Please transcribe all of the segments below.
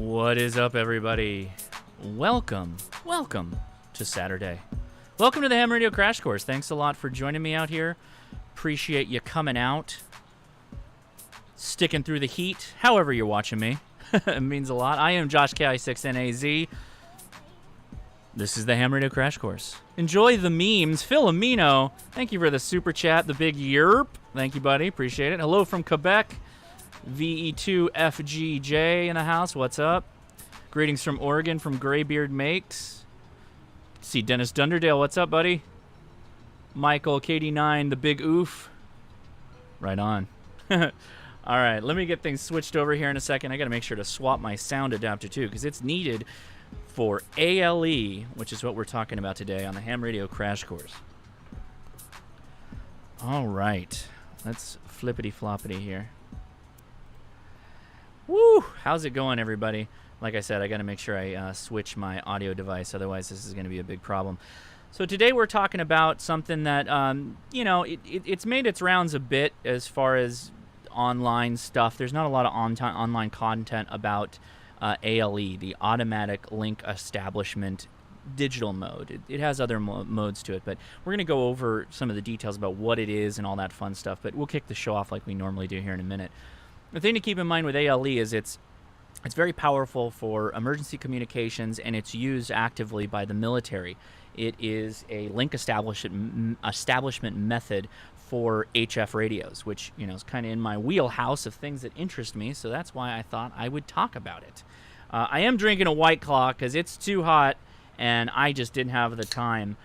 What is up, everybody? Welcome to Saturday. Welcome to the Ham Radio Crash Course. Thanks a lot for joining me out here. Appreciate you coming out, sticking through the heat, however you're watching me. It means a lot. I am Josh KI6NAZ. This is the Ham Radio Crash Course. Enjoy the memes. Philomeno, thank you for the super chat, the big yerp. Thank you, buddy. Appreciate it. Hello from Quebec. VE2FGJ in the house. What's up? Greetings from Oregon from Graybeard Makes. See Dennis Dunderdale. What's up, buddy? Michael KD9, the big oof. Right on. All right, let me get things switched over here in a second. I got to make sure to swap my sound adapter too, because it's needed for ALE, which is what we're talking about today on the Ham Radio Crash Course. All right, let's flippity floppity here. Woo! How's it going, everybody? Like I said, I got to make sure I switch my audio device, otherwise this is going to be a big problem. So today we're talking about something that, you know, it's made its rounds a bit as far as online stuff. There's not a lot of online content about ALE, the Automatic Link Establishment digital mode. It has other modes to it, but we're going to go over some of the details about what it is and all that fun stuff, but we'll kick the show off like we normally do here in a minute. The thing to keep in mind with ALE is it's very powerful for emergency communications, and it's used actively by the military. It is a link establishment method for HF radios, which, you know, is kind of in my wheelhouse of things that interest me, so that's why I thought I would talk about it. I am drinking a White Claw because it's too hot, and I just didn't have the time.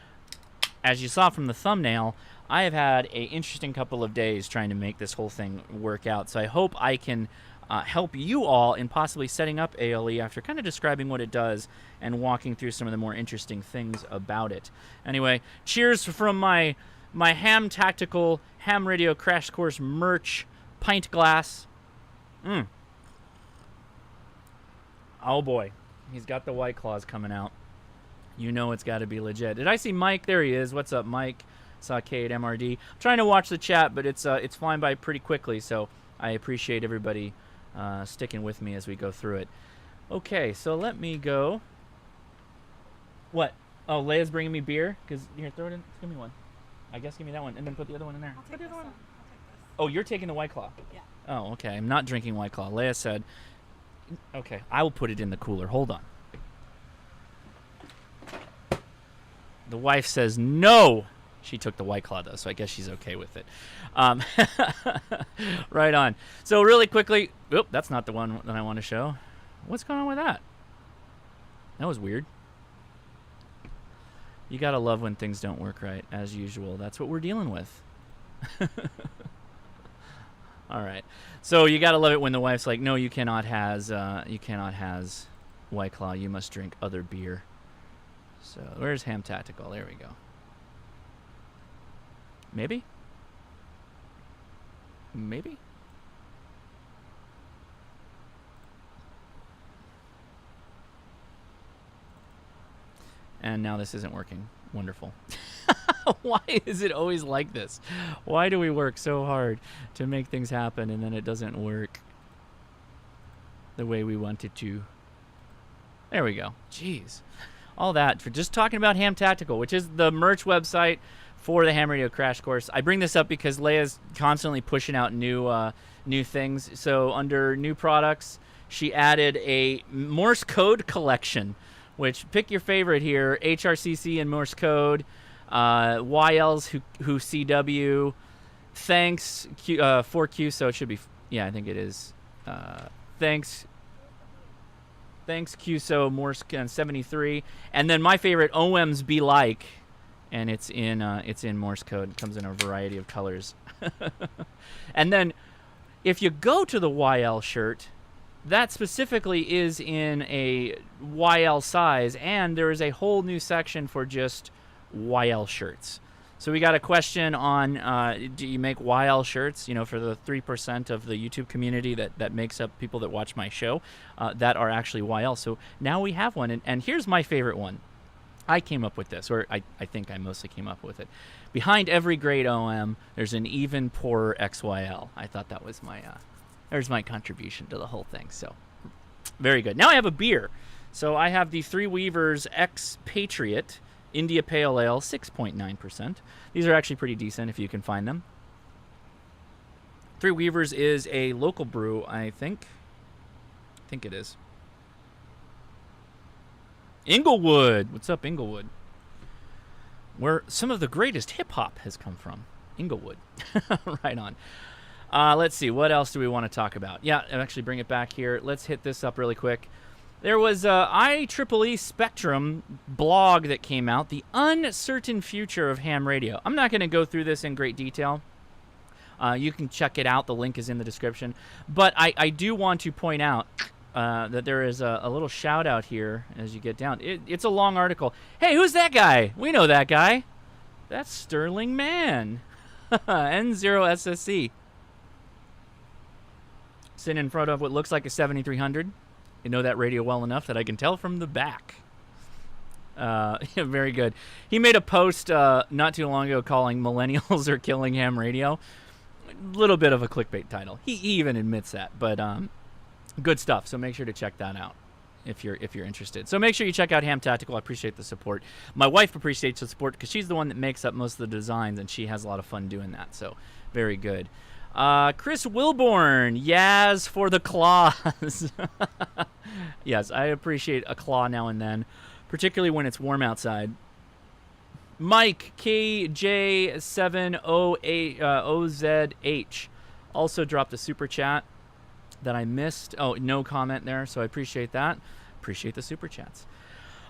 As you saw from the thumbnail, I have had an interesting couple of days trying to make this whole thing work out, so I hope I can help you all in possibly setting up ALE after kind of describing what it does and walking through some of the more interesting things about it. Anyway, cheers from my Ham Tactical Ham Radio Crash Course merch pint glass. Oh boy, he's got the White Claws coming out. You know it's got to be legit. Did I see Mike? There he is. What's up, Mike? Saw Cade MRD. I'm trying to watch the chat, but it's flying by pretty quickly, so I appreciate everybody sticking with me as we go through it. Okay, so let me go. What? Oh, Leia's bringing me beer? Because here, throw it in. Give me one. I guess give me that one, and then put the other one in there. I'll take this one. I'll take this. Oh, you're taking the White Claw? Yeah. Oh, okay. I'm not drinking White Claw. Leia said, okay, I will put it in the cooler. Hold on. The wife says no. She took the White Claw, though, so I guess she's okay with it. Right on. So really quickly, oop, that's not the one that I want to show. What's going on with that? That was weird. You got to love when things don't work right, as usual. That's what we're dealing with. All right. So you got to love it when the wife's like, no, you cannot has White Claw. You must drink other beer. So where's Ham Tactical? There we go. Maybe? Maybe? And now this isn't working. Wonderful. Why is it always like this? Why do we work so hard to make things happen and then it doesn't work the way we want it to? There we go. Jeez. All that for just talking about Ham Tactical, which is the merch website for the Ham Radio Crash Course. I bring this up because Leia's constantly pushing out new things. So under new products, she added a Morse code collection, which pick your favorite here: HRCC and Morse code, YLs who CW, thanks 4Q. So it should be, yeah, I think it is. Thanks QSO Morse 73, and then my favorite OMs be like. And it's in Morse code. It comes in a variety of colors. And then if you go to the YL shirt, that specifically is in a YL size, and there is a whole new section for just YL shirts. So we got a question on, do you make YL shirts, you know, for the 3% of the YouTube community that makes up people that watch my show that are actually YL. So now we have one, and here's my favorite one. I came up with this, or I think I mostly came up with it. Behind every great OM, there's an even poorer XYL. I thought that was my, there's my contribution to the whole thing. So Very good. Now I have a beer. So I have the Three Weavers X Patriot India Pale Ale, 6.9%. These are actually pretty decent if you can find them. Three Weavers is a local brew, I think. I think it is. Inglewood. What's up, Inglewood? Where some of the greatest hip-hop has come from. Inglewood. Right on. Let's see. What else do we want to talk about? Yeah, I'll actually bring it back here. Let's hit this up really quick. There was a IEEE Spectrum blog that came out, The Uncertain Future of Ham Radio. I'm not going to go through this in great detail. You can check it out. The link is in the description. But I do want to point out that there is a little shout out here as you get down. It's a long article. Hey, who's that guy? We know that guy. That's Sterling Mann. N0SSC. Sitting in front of what looks like a 7300. I know that radio well enough that I can tell from the back. Very good. He made a post not too long ago calling Millennials Are Killing Ham Radio. A little bit of a clickbait title. He even admits that, but good stuff. So make sure to check that out if you're interested. So make sure you check out Ham Tactical. I appreciate the support. My wife appreciates the support because she's the one that makes up most of the designs, and she has a lot of fun doing that. So very good. Chris Wilborn, Yaz for the claws. Yes, I appreciate a claw now and then, particularly when it's warm outside. Mike KJ7OZH also dropped a super chat that I missed. Oh, no comment there, so I appreciate that. Appreciate the super chats.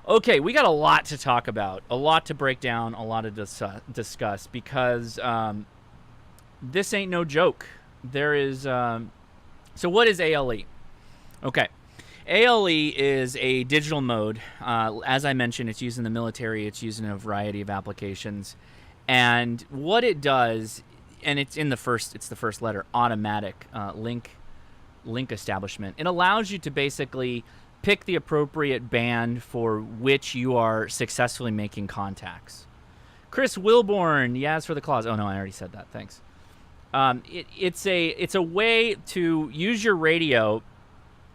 Okay, we got a lot to talk about, a lot to break down, a lot to discuss because this ain't no joke. There is so what is ALE? Okay. ALE is a digital mode. As I mentioned, it's used in the military. It's used in a variety of applications. And what it does, and it's the first letter, automatic link establishment. It allows you to basically pick the appropriate band for which you are successfully making contacts. Chris Wilborn, Yaz for the claws. Oh no, I already said that. Thanks. It's a way to use your radio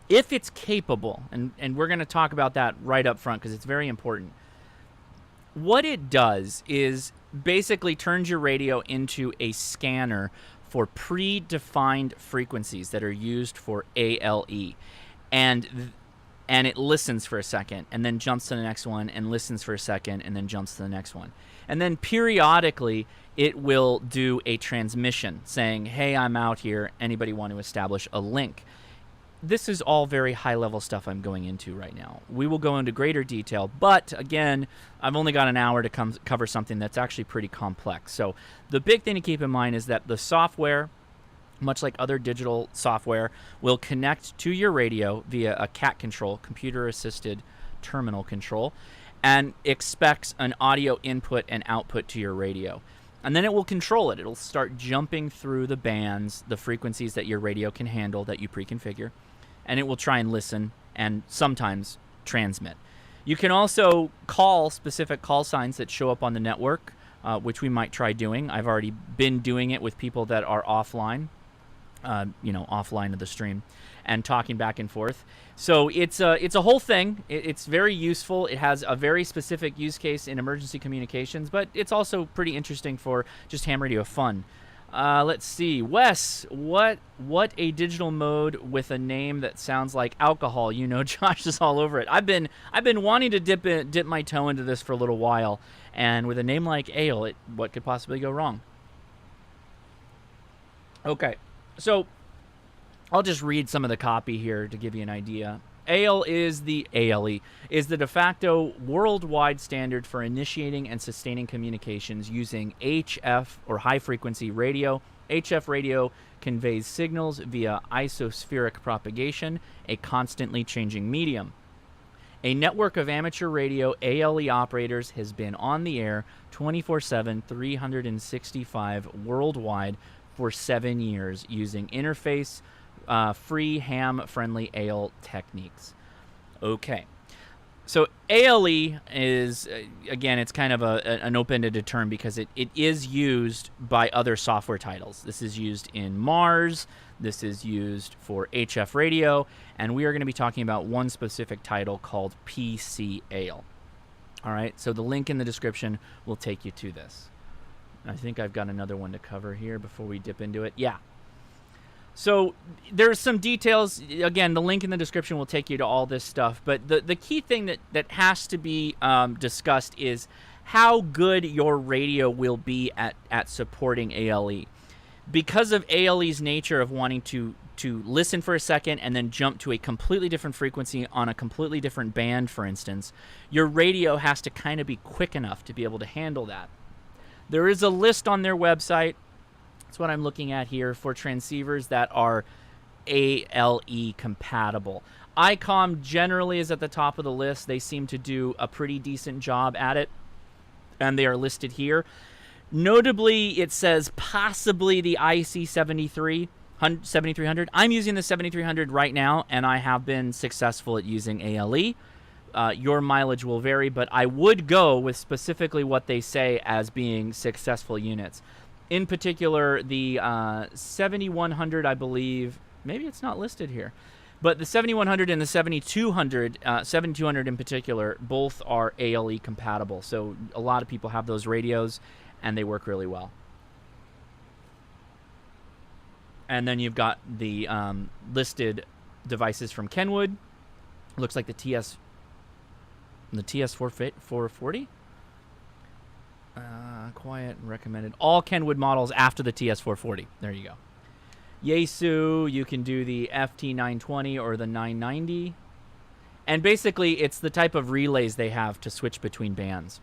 if it's capable, and we're going to talk about that right up front because it's very important. What it does is basically turns your radio into a scanner for predefined frequencies that are used for ALE. And it listens for a second and then jumps to the next one and listens for a second and then jumps to the next one. And then periodically it will do a transmission saying, hey, I'm out here. Anybody want to establish a link? This is all very high-level stuff I'm going into right now. We will go into greater detail, but again, I've only got an hour to cover something that's actually pretty complex. So the big thing to keep in mind is that the software, much like other digital software, will connect to your radio via a CAT control, computer-assisted terminal control, and expects an audio input and output to your radio. And then it will control it. It'll start jumping through the bands, the frequencies that your radio can handle that you pre-configure, and it will try and listen and sometimes transmit. You can also call specific call signs that show up on the network, which we might try doing. I've already been doing it with people that are offline, offline of the stream, and talking back and forth. So it's a whole thing. It's very useful. It has a very specific use case in emergency communications, but it's also pretty interesting for just ham radio fun. Let's see, Wes, what a digital mode with a name that sounds like alcohol. You know, Josh is all over it. I've been wanting to dip my toe into this for a little while, and with a name like Ale, what could possibly go wrong? Okay, so I'll just read some of the copy here to give you an idea. ALE is the de facto worldwide standard for initiating and sustaining communications using HF or high frequency radio. HF radio conveys signals via isospheric propagation, a constantly changing medium. A network of amateur radio ALE operators has been on the air 24/7, 365 worldwide for 7 years using interface free ham-friendly ALE techniques. Okay, so ALE is, again, it's kind of an open-ended term because it is used by other software titles. This is used in Mars. This is used for HF radio, and we are going to be talking about one specific title called PC Ale. All right, so the link in the description will take you to this. I think I've got another one to cover here before we dip into it. Yeah. So there's some details. Again, the link in the description will take you to all this stuff. But the key thing that has to be discussed is how good your radio will be at supporting ALE. Because of ALE's nature of wanting to listen for a second and then jump to a completely different frequency on a completely different band, for instance, your radio has to kind of be quick enough to be able to handle that. There is a list on their website. That's what I'm looking at here for transceivers that are ALE compatible. ICOM generally is at the top of the list. They seem to do a pretty decent job at it, and they are listed here. Notably, it says possibly the IC 7300. I'm using the 7300 right now, and I have been successful at using ALE. Your mileage will vary, but I would go with specifically what they say as being successful units. In particular, the 7100, I believe, maybe it's not listed here, but the 7100 and the 7200, 7200 in particular, both are ALE compatible. So a lot of people have those radios, and they work really well. And then you've got the listed devices from Kenwood. Looks like the TS 440. Quiet and recommended. All Kenwood models after the TS 440. There you go. Yaesu, you can do the FT 920 or the 990. And basically, it's the type of relays they have to switch between bands.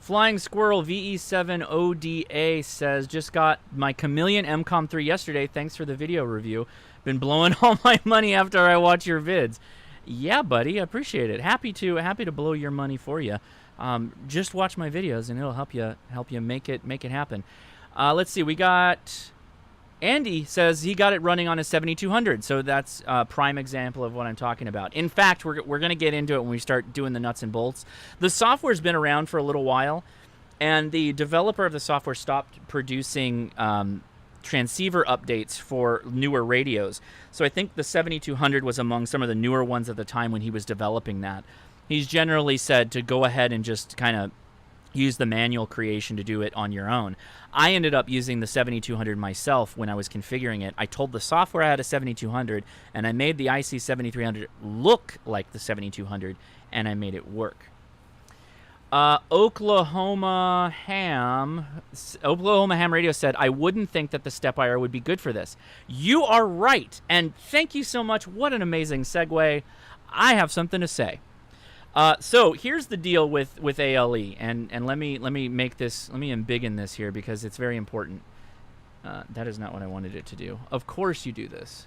Flying Squirrel VE7 ODA says, just got my Chameleon MCOM 3 yesterday. Thanks for the video review. Been blowing all my money after I watch your vids. Yeah, buddy, I appreciate it. Happy to blow your money for you. Just watch my videos and it'll help you make it happen. Let's see. We got Andy says he got it running on a 7200, so that's a prime example of what I'm talking about. In fact, we're going to get into it when we start doing the nuts and bolts. The software's been around for a little while, and the developer of the software stopped producing transceiver updates for newer radios. So I think the 7200 was among some of the newer ones at the time when he was developing that. He's generally said to go ahead and just kind of use the manual creation to do it on your own. I ended up using the 7200 myself when I was configuring it. I told the software I had a 7200, and I made the IC 7300 look like the 7200, and I made it work. Oklahoma Ham Radio said, I wouldn't think that the step IR would be good for this. You are right, and thank you so much. What an amazing segue. I have something to say. So here's the deal with ALE, and let me embiggen this here because it's very important. That is not what I wanted it to do. Of course you do this.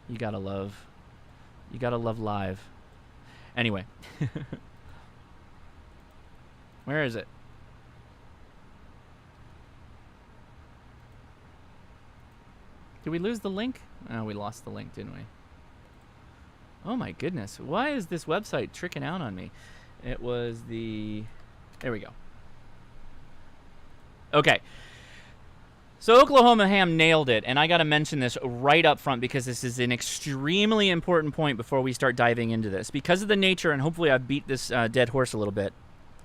You gotta love live. Anyway, where is it? Did we lose the link? Oh, we lost the link, didn't we? Oh my goodness, why is this website tricking out on me? It was the... There we go. Okay. So Oklahoma Ham nailed it, and I got to mention this right up front because this is an extremely important point before we start diving into this. Because of the nature, and hopefully I've beat this dead horse a little bit,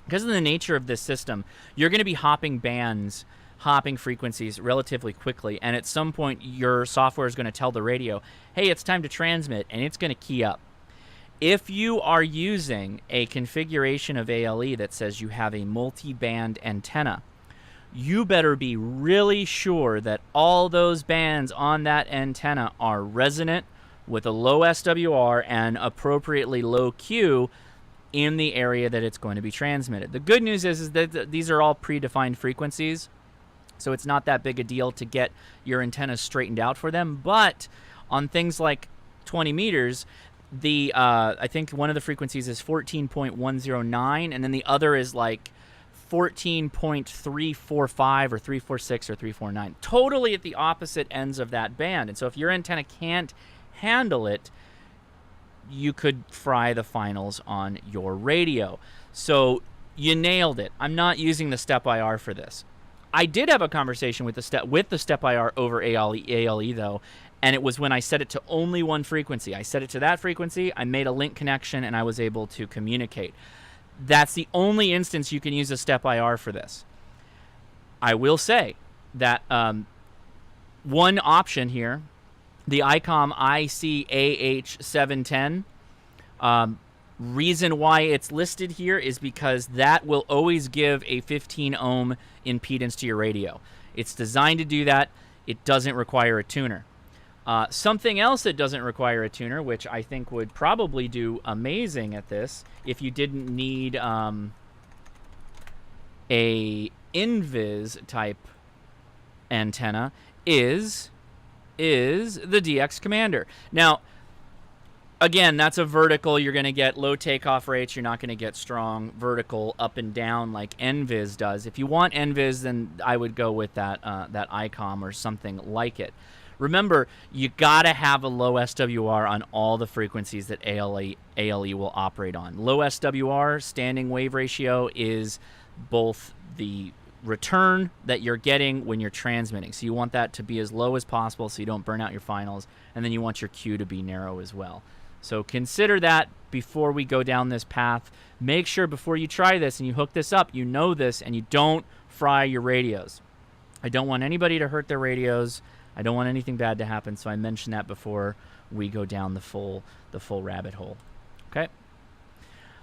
because of the nature of this system, you're going to be hopping bands, hopping frequencies relatively quickly, and at some point your software is going to tell the radio, hey, it's time to transmit, and it's going to key up. If you are using a configuration of ALE that says you have a multi-band antenna, you better be really sure that all those bands on that antenna are resonant with a low SWR and appropriately low Q in the area that it's going to be transmitted. The good news is that these are all predefined frequencies, so it's not that big a deal to get your antennas straightened out for them. But on things like 20 meters, I think one of the frequencies is 14.109, and then the other is like 14.345 or 346 or 349. Totally at the opposite ends of that band. And so if your antenna can't handle it, you could fry the finals on your radio. So you nailed it. I'm not using the step IR for this. I did have a conversation with the step IR over ALE though, and it was when I set it to only one frequency. I set it to that frequency, I made a link connection, and I was able to communicate. That's the only instance you can use a step IR for this. I will say that one option here, the ICOM ICAH710, reason why it's listed here is because that will always give a 15 ohm impedance to your radio. It's designed to do that. It doesn't require a tuner. Something else that doesn't require a tuner, which I think would probably do amazing at this if you didn't need a invis type antenna, is the DX Commander. Now, again, that's a vertical. You're going to get low takeoff rates. You're not going to get strong vertical up and down like NVIS does. If you want NVIS, then I would go with that ICOM or something like it. Remember, you got to have a low SWR on all the frequencies that ALE will operate on. Low SWR, standing wave ratio, is both the return that you're getting when you're transmitting. So you want that to be as low as possible so you don't burn out your finals, and then you want your Q to be narrow as well. So consider that before we go down this path. Make sure before you try this and you hook this up, you know this, and you don't fry your radios. I don't want anybody to hurt their radios. I don't want anything bad to happen, so I mentioned that before we go down the full rabbit hole. Okay?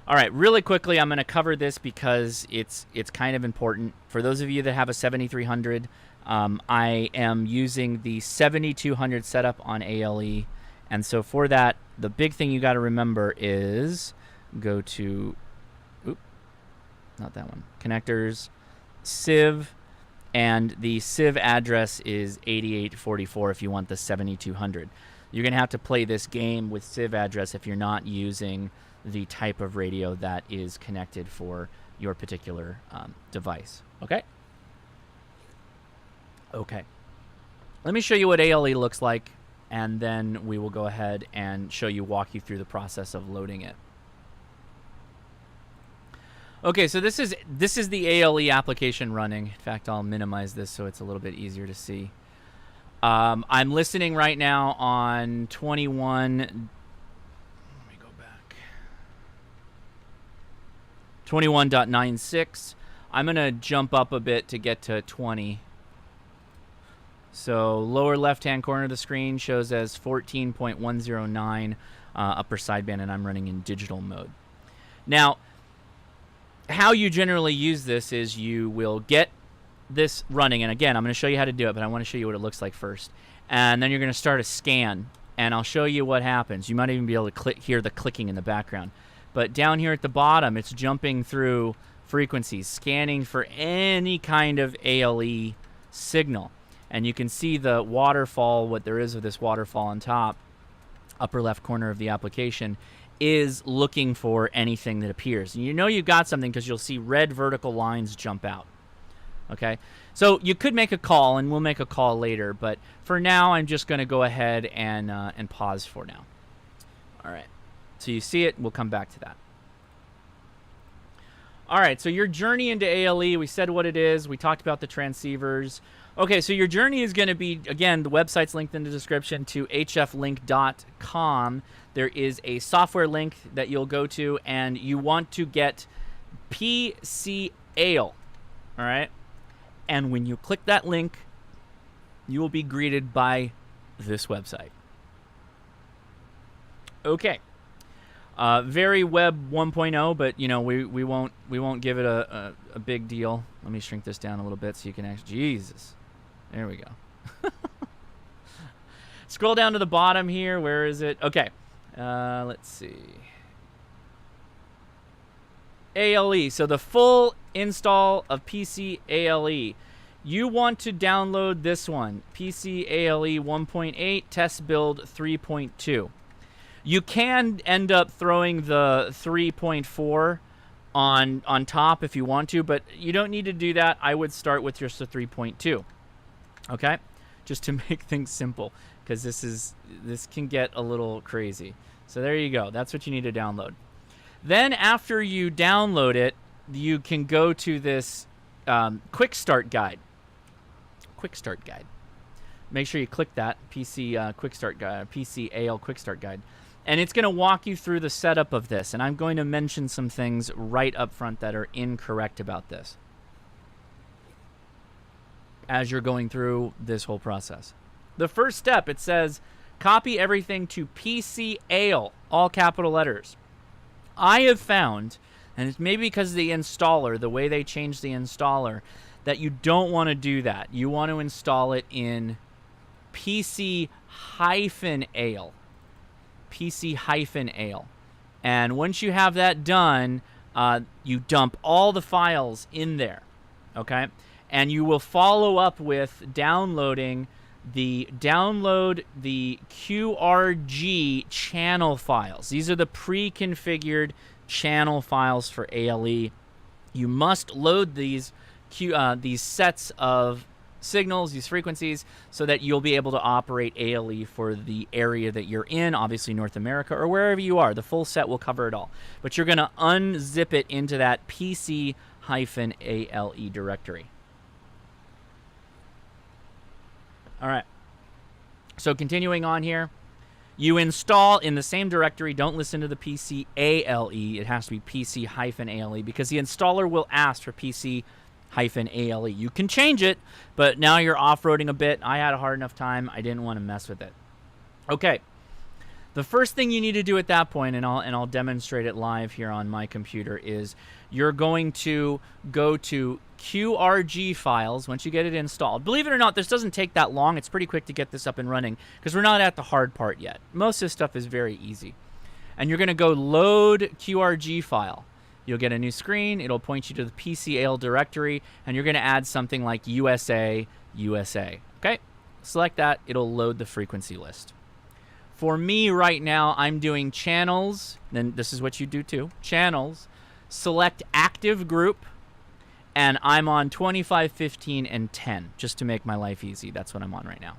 All right, really quickly, I'm going to cover this because it's kind of important. For those of you that have a 7300, I am using the 7200 setup on ALE, and so for that, the big thing you got to remember is go to, not that one, connectors, CIV, and the CIV address is 8844 if you want the 7200. You're going to have to play this game with CIV address if you're not using the type of radio that is connected for your particular device. Okay? Okay. Let me show you what ALE looks like, and then we will go ahead and walk you through the process of loading it. Okay, so this is the ALE application running. In fact, I'll minimize this so it's a little bit easier to see. I'm listening right now on 21. Let me go back. 21.96. I'm gonna jump up a bit to get to 20. So lower left-hand corner of the screen shows as 14.109 upper sideband, and I'm running in digital mode. Now, how you generally use this is you will get this running, and again, I'm going to show you how to do it, but I want to show you what it looks like first. And then you're going to start a scan, and I'll show you what happens. You might even be able to hear the clicking in the background. But down here at the bottom, it's jumping through frequencies, scanning for any kind of ALE signal. And you can see the waterfall, what there is of this waterfall on top, upper left corner of the application, is looking for anything that appears. And you know you've got something because you'll see red vertical lines jump out. Okay? So you could make a call, and we'll make a call later, but for now I'm just going to go ahead and pause for now. All right. So you see it, we'll come back to that. All right, so your journey into ALE, we said what it is, we talked about the transceivers. Okay, so your journey is going to be, again, the website's linked in the description to hflink.com. There is a software link that you'll go to, and you want to get PCALE, all right? And when you click that link, you will be greeted by this website. Okay. Very Web 1.0, but you know we won't give it a big deal. Let me shrink this down a little bit so you can actually. Jesus, there we go. Scroll down to the bottom here. Where is it? Okay, let's see. ALE. So the full install of PCALE. You want to download this one, PCALE 1.8 test build 3.2. You can end up throwing the 3.4 on top if you want to, but you don't need to do that. I would start with just the 3.2. Okay? just to make things simple, because this can get a little crazy. So there you go. That's what you need to download. Then after you download it, you can go to this quick start guide. Quick start guide. Make sure you click that PC quick start guide, PC AL quick start guide, and it's going to walk you through the setup of this. And I'm going to mention some things right up front that are incorrect about this as you're going through this whole process. The first step, it says copy everything to PC AL, all capital letters. I have found, and it's maybe because of the installer, the way they changed the installer, that you don't want to do that. You want to install it in PC-AL. PC-AL. And once you have that done, you dump all the files in there, okay? And you will follow up with download the QRG channel files. These are the pre-configured channel files for ALE. You must load these sets of signals, these frequencies, so that you'll be able to operate ALE for the area that you're in, obviously North America or wherever you are. The full set will cover it all. But you're going to unzip it into that PC-ALE directory. All right. So continuing on here, you install in the same directory. Don't listen to the PC-ALE. It has to be PC-ALE because the installer will ask for PC-ALE. You can change it, but now you're off-roading a bit. I had a hard enough time. I didn't want to mess with it. Okay. The first thing you need to do at that point, and I'll demonstrate it live here on my computer, is you're going to go to QRG files once you get it installed. Believe it or not, this doesn't take that long. It's pretty quick to get this up and running because we're not at the hard part yet. Most of this stuff is very easy. And you're going to go load QRG file. You'll get a new screen. It'll point you to the PCAL directory, and you're going to add something like USA. Okay? Select that. It'll load the frequency list. For me right now, I'm doing channels. Then this is what you do too. Channels. Select active group. And I'm on 25, 15, and 10, just to make my life easy. That's what I'm on right now.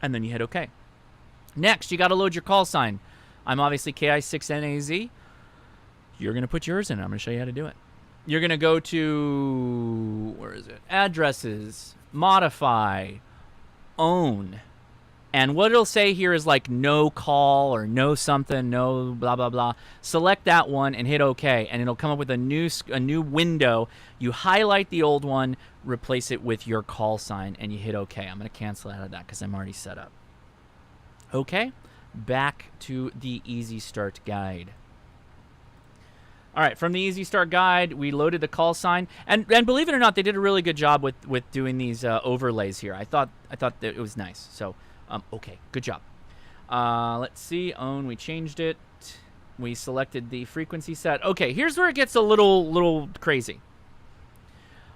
And then you hit OK. Next, you got to load your call sign. I'm obviously KI6NAZ. You're going to put yours in. I'm going to show you how to do it. You're going to go to, where is it? Addresses, modify, own. And what it'll say here is like no call or no something, no blah, blah, blah. Select that one and hit OK, and it'll come up with a new window. You highlight the old one, replace it with your call sign, and you hit OK. I'm going to cancel out of that because I'm already set up. OK, back to the Easy Start Guide. All right, from the Easy Start Guide, we loaded the call sign. And believe it or not, they did a really good job with doing these overlays here. I thought that it was nice. So. Okay, good job. Let's see. Own, we changed it. We selected the frequency set. Okay, here's where it gets a little crazy.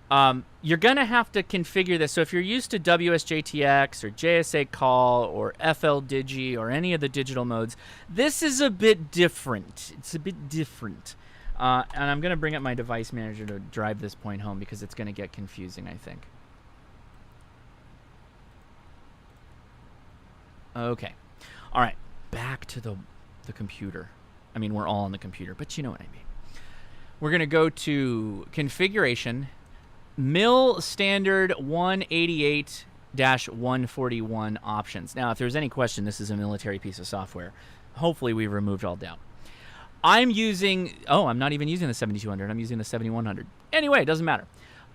You're going to have to configure this. So if you're used to WSJTX or JSA call or FL Digi or any of the digital modes, this is a bit different. It's a bit different. And I'm going to bring up my device manager to drive this point home because it's going to get confusing, I think. Okay. All right. Back to the computer. I mean, we're all on the computer, but you know what I mean. We're going to go to Configuration, MIL Standard 188-141 Options. Now, if there's any question, this is a military piece of software. Hopefully, we've removed all doubt. I'm using... Oh, I'm not even using the 7200. I'm using the 7100. Anyway, it doesn't matter.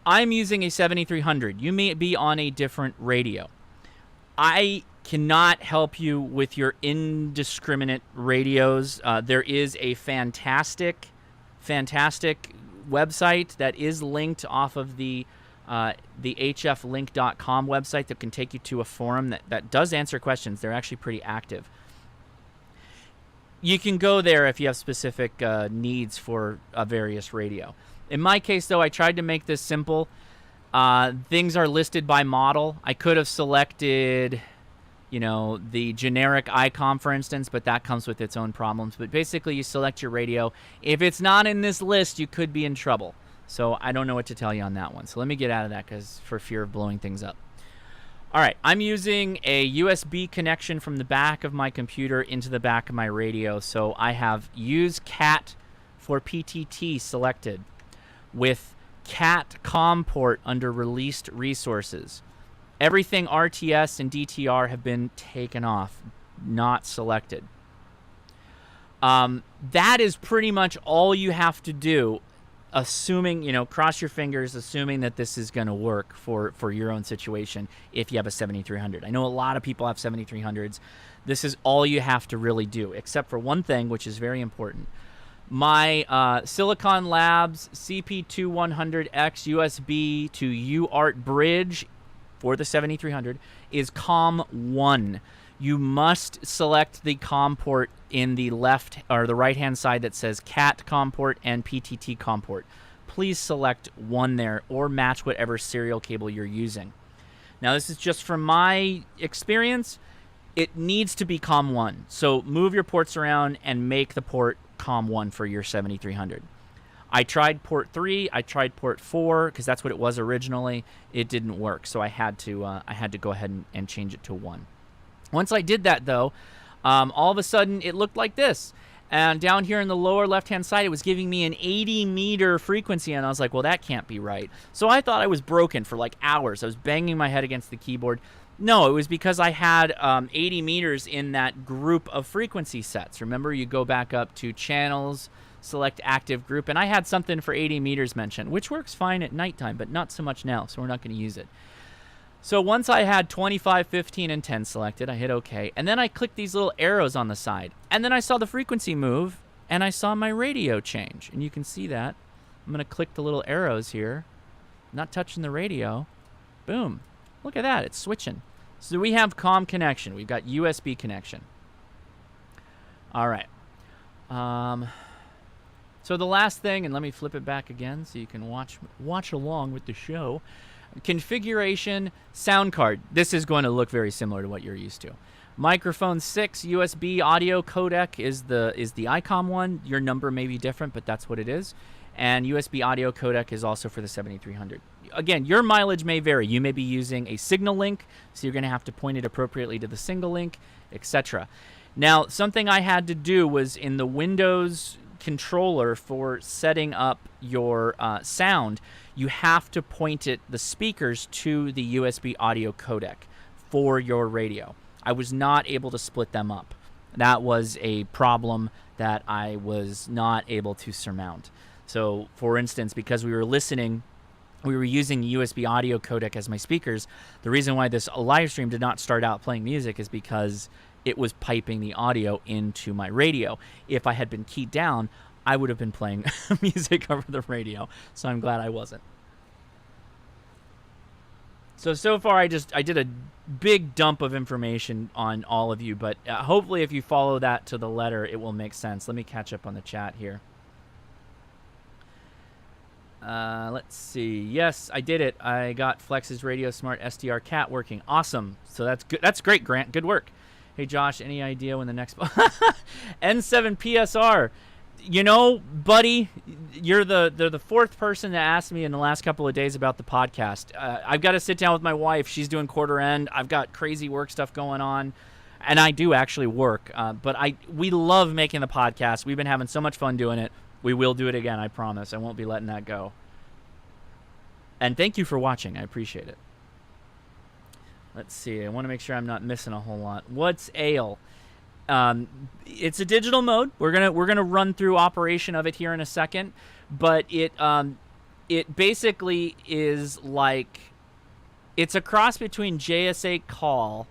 I'm using a 7300. You may be on a different radio. I cannot help you with your indiscriminate radios. There is a fantastic website that is linked off of the hflink.com website that can take you to a forum that does answer questions. They're actually pretty active. You can go there if you have specific needs for a various radio. In my case, though, I tried to make this simple. Things are listed by model. I could have selected... the generic ICOM, for instance, but that comes with its own problems. But basically, you select your radio. If it's not in this list, you could be in trouble. So I don't know what to tell you on that one. So let me get out of that for fear of blowing things up. All right, I'm using a USB connection from the back of my computer into the back of my radio. So I have use CAT for PTT selected with CAT COM port under released resources. Everything RTS and DTR have been taken off, not selected. That is pretty much all you have to do, assuming, cross your fingers, assuming that this is going to work for your own situation if you have a 7300. I know a lot of people have 7300s. This is all you have to really do, except for one thing, which is very important. My Silicon Labs CP2100X USB to UART bridge for the 7300 is COM1. You must select the COM port in the left or the right hand side that says CAT COM port and PTT COM port. Please select one there or match whatever serial cable you're using. Now, this is just from my experience. It needs to be COM1. So move your ports around and make the port COM1 for your 7300. I tried port 3, I tried port 4 because that's what it was originally. It didn't work, so I had to go ahead and change it to 1. Once I did that, though, all of a sudden it looked like this. And down here in the lower left-hand side, it was giving me an 80-meter frequency, and I was like, well, that can't be right. So I thought I was broken for like hours. I was banging my head against the keyboard. No, it was because I had 80 meters in that group of frequency sets. Remember, you go back up to channels, select active group, and I had something for 80 meters mentioned, which works fine at nighttime, but not so much now, so we're not going to use it. So once I had 25, 15, and 10 selected, I hit OK, and then I clicked these little arrows on the side, and then I saw the frequency move, and I saw my radio change, and you can see that. I'm going to click the little arrows here, not touching the radio. Boom. Look at that. It's switching. So we have COM connection. We've got USB connection. All right. So the last thing, and let me flip it back again so you can watch along with the show. Configuration, sound card. This is going to look very similar to what you're used to. Microphone 6 USB audio codec is the ICOM one. Your number may be different, but that's what it is. And USB audio codec is also for the 7300. Again, your mileage may vary. You may be using a signal link, so you're going to have to point it appropriately to the single link, etc. Now, something I had to do was in the Windows controller for setting up your sound, you have to point the speakers to the USB audio codec for your radio. I was not able to split them up. That was a problem that I was not able to surmount. So, for instance, because we were using USB audio codec as my speakers, the reason why this live stream did not start out playing music is because it was piping the audio into my radio. If I had been keyed down, I would have been playing music over the radio. So I'm glad I wasn't. So far I did a big dump of information on all of you, but hopefully if you follow that to the letter, it will make sense. Let me catch up on the chat here. Let's see. Yes, I did it. I got Flex's Radio Smart SDR Cat working. Awesome. So that's good. That's great, Grant. Good work. Hey, Josh, any idea when the next N7 PSR? You know, buddy, you're the fourth person to ask me in the last couple of days about the podcast. I've got to sit down with my wife. She's doing quarter end. I've got crazy work stuff going on, and I do actually work. But we love making the podcast. We've been having so much fun doing it. We will do it again, I promise. I won't be letting that go. And thank you for watching. I appreciate it. Let's see. I want to make sure I'm not missing a whole lot. What's Ale? It's a digital mode. We're gonna run through operation of it here in a second, but it basically is like it's a cross between JSA call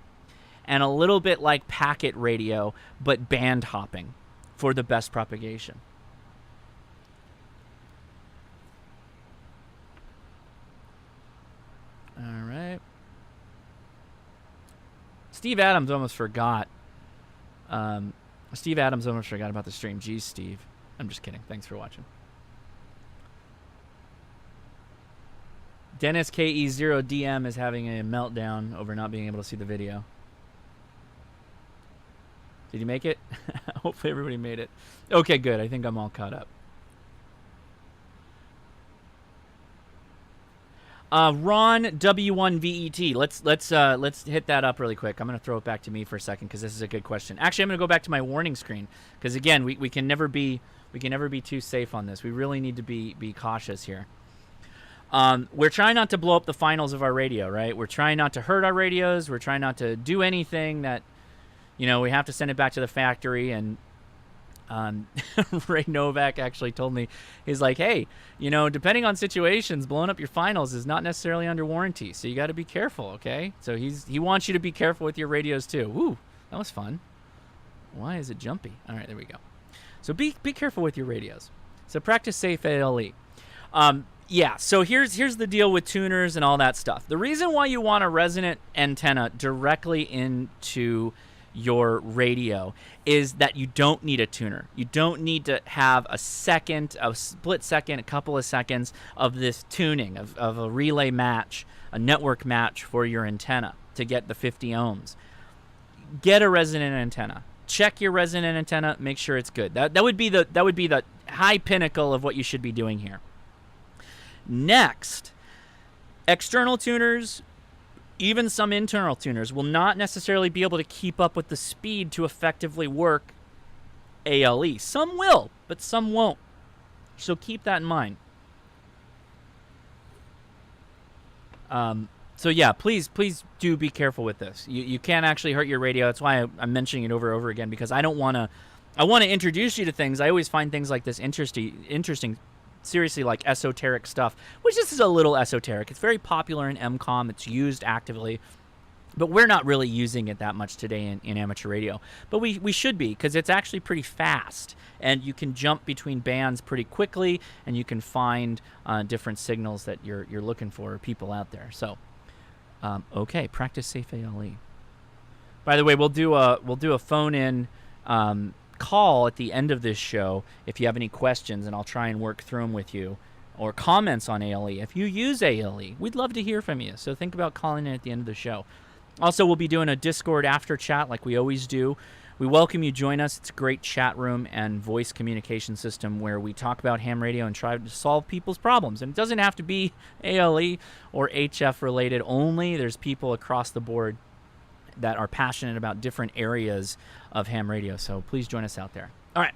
and a little bit like packet radio, but band hopping for the best propagation. All right. Steve Adams almost forgot. Steve Adams almost forgot about the stream. Geez, Steve. I'm just kidding. Thanks for watching. Dennis KE0DM is having a meltdown over not being able to see the video. Did you make it? Hopefully everybody made it. Okay, good. I think I'm all caught up. Ron W1VET. Let's hit that up really quick. I'm gonna throw it back to me for a second because this is a good question. Actually, I'm gonna go back to my warning screen because again, we can never be too safe on this. We really need to be cautious here. We're trying not to blow up the finals of our radio, right? We're trying not to hurt our radios. We're trying not to do anything that, we have to send it back to the factory. And Ray Novak actually told me, he's like, hey, depending on situations, blowing up your finals is not necessarily under warranty. So you got to be careful, okay? So he wants you to be careful with your radios too. Woo, that was fun. Why is it jumpy? All right, there we go. So be careful with your radios. So practice safe ALE. Yeah, so here's the deal with tuners and all that stuff. The reason why you want a resonant antenna directly into your radio is that you don't need a tuner. You don't need to have a split second, a couple of seconds of this tuning, of a relay match, a network match for your antenna to get the 50 ohms. Get a resonant antenna. Check your resonant antenna, make sure it's good. That would be the high pinnacle of what you should be doing here. Next, external tuners, even some internal tuners, will not necessarily be able to keep up with the speed to effectively work ALE. Some will, but some won't. So keep that in mind. So yeah, please do be careful with this. You can actually hurt your radio. That's why I'm mentioning it over and over again, because I want to introduce you to things. I always find things like this interesting. Seriously, like esoteric stuff, which this is a little esoteric. It's very popular in MCOM. It's used actively, but we're not really using it that much today in amateur radio. But we should be, because it's actually pretty fast, and you can jump between bands pretty quickly, and you can find different signals that you're looking for, people out there. So, okay, practice safe ALE. By the way, we'll do a phone in. Call at the end of this show if you have any questions, and I'll try and work through them with you, or comments on ALE. If you use ALE, we'd love to hear from you, so think about calling in at the end of the show. Also, we'll be doing a Discord after chat like we always do. We welcome you join us. It's a great chat room and voice communication system where we talk about ham radio and try to solve people's problems. And it doesn't have to be ALE or HF related only. There's people across the board that are passionate about different areas of ham radio, so please join us out there. All right,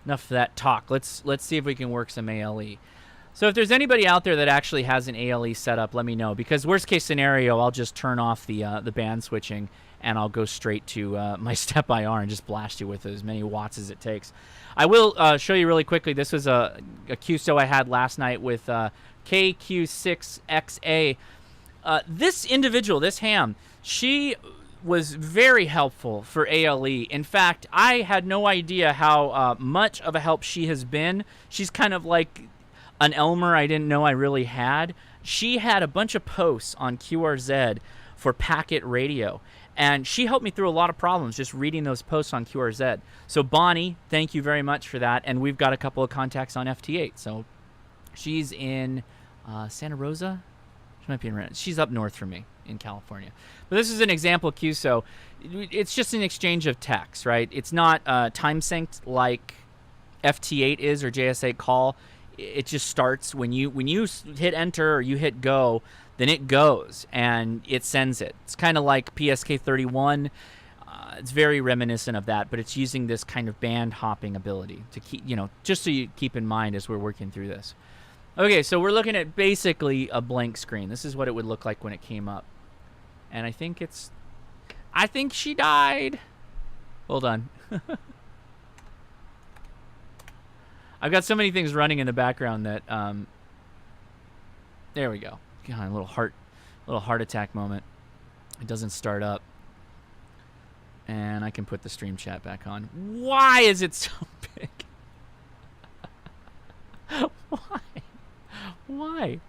enough of that talk. Let's see if we can work some ALE. So if there's anybody out there that actually has an ALE set up, let me know, because worst case scenario, I'll just turn off the band switching and I'll go straight to my step IR and just blast you with as many watts as it takes. I will show you really quickly. This was a QSO I had last night with KQ6XA. This individual, this ham, she was very helpful for ALE. In fact, I had no idea how much of a help she has been. She's kind of like an Elmer I didn't know I really had. She had a bunch of posts on QRZ for packet radio, and she helped me through a lot of problems just reading those posts on QRZ. So Bonnie, thank you very much for that, and we've got a couple of contacts on FT8. So she's in Santa Rosa. She might be in. She's up north from me in California. But this is an example QSO. It's just an exchange of text, right? It's not time synced like FT8 is or JS8 call. It just starts when you hit enter or you hit go, then it goes and it sends it. It's kind of like PSK31. It's very reminiscent of that, but it's using this kind of band hopping ability to keep, just so you keep in mind as we're working through this. Okay, so we're looking at basically a blank screen. This is what it would look like when it came up. And I think she died. Hold on. I've got so many things running in the background that, there we go. God, a little heart attack moment. It doesn't start up. And I can put the stream chat back on. Why is it so big? Why?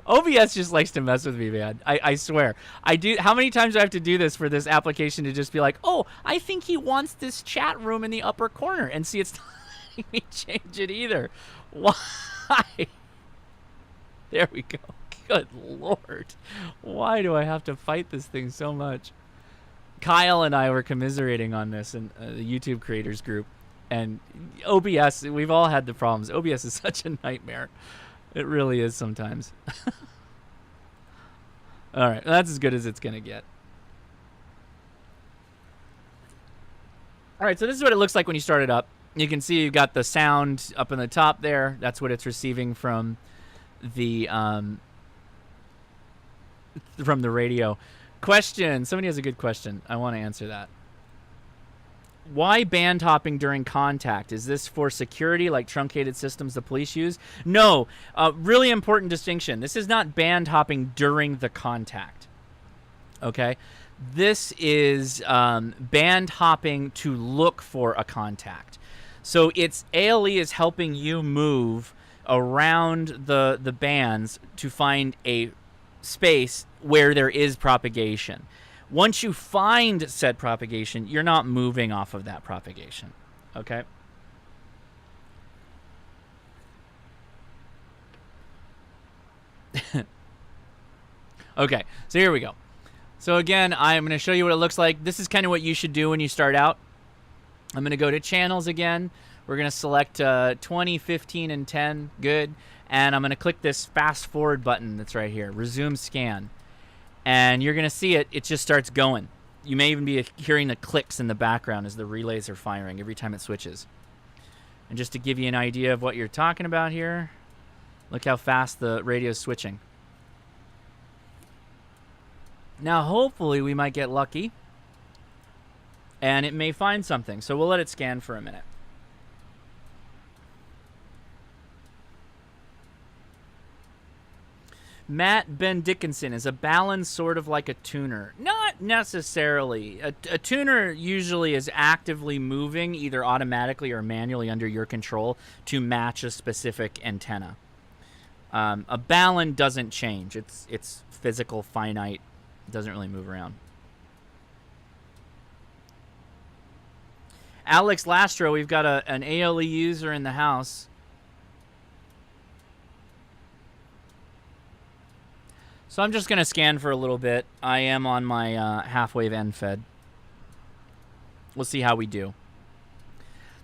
OBS just likes to mess with me, man. I swear. I do. How many times do I have to do this for this application to just be like, oh, I think he wants this chat room in the upper corner, and see, it's not letting me change it either. Why? There we go. Good Lord. Why do I have to fight this thing so much? Kyle and I were commiserating on this in the YouTube creators group. And OBS, we've all had the problems. OBS is such a nightmare. It really is sometimes. All right, that's as good as it's gonna get. All right, so this is what it looks like when you start it up. You can see you've got the sound up in the top there. That's what it's receiving from the radio. Question. Somebody has a good question. I want to answer that. Why band hopping during contact? Is this for security, like truncated systems the police use? No. Really important distinction. This is not band hopping during the contact. Okay? This is band hopping to look for a contact. So it's ALE is helping you move around the bands to find a space where there is propagation. Once you find said propagation, you're not moving off of that propagation. Okay? Okay, so here we go. So again, I'm going to show you what it looks like. This is kind of what you should do when you start out. I'm going to go to channels again. We're going to select 20, 15, and 10. Good. And I'm going to click this fast forward button that's right here. Resume scan. And you're going to see it. It just starts going. You may even be hearing the clicks in the background as the relays are firing every time it switches. And just to give you an idea of what you're talking about here, look how fast the radio is switching. Now, hopefully, we might get lucky. And it may find something. So we'll let it scan for a minute. Matt Ben Dickinson, is a balance sort of like a tuner? Not necessarily. A tuner usually is actively moving either automatically or manually under your control to match a specific antenna. A balun doesn't change. It's physical, finite. It doesn't really move around. Alex Lastro, we've got an ALE user in the house. So I'm just going to scan for a little bit. I am on my half-wave end fed. We'll see how we do.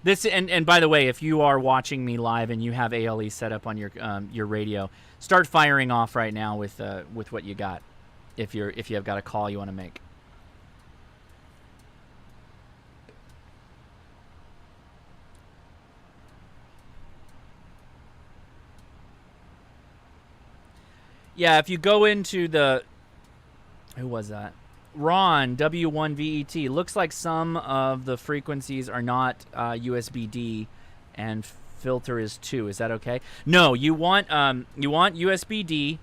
This and by the way, if you are watching me live and you have ALE set up on your radio, start firing off right now with what you got. If you have got a call you want to make. Yeah, if you go into the... Who was that? Ron, W1VET. Looks like some of the frequencies are not USB-D and filter is 2. Is that okay? No, you want USB-D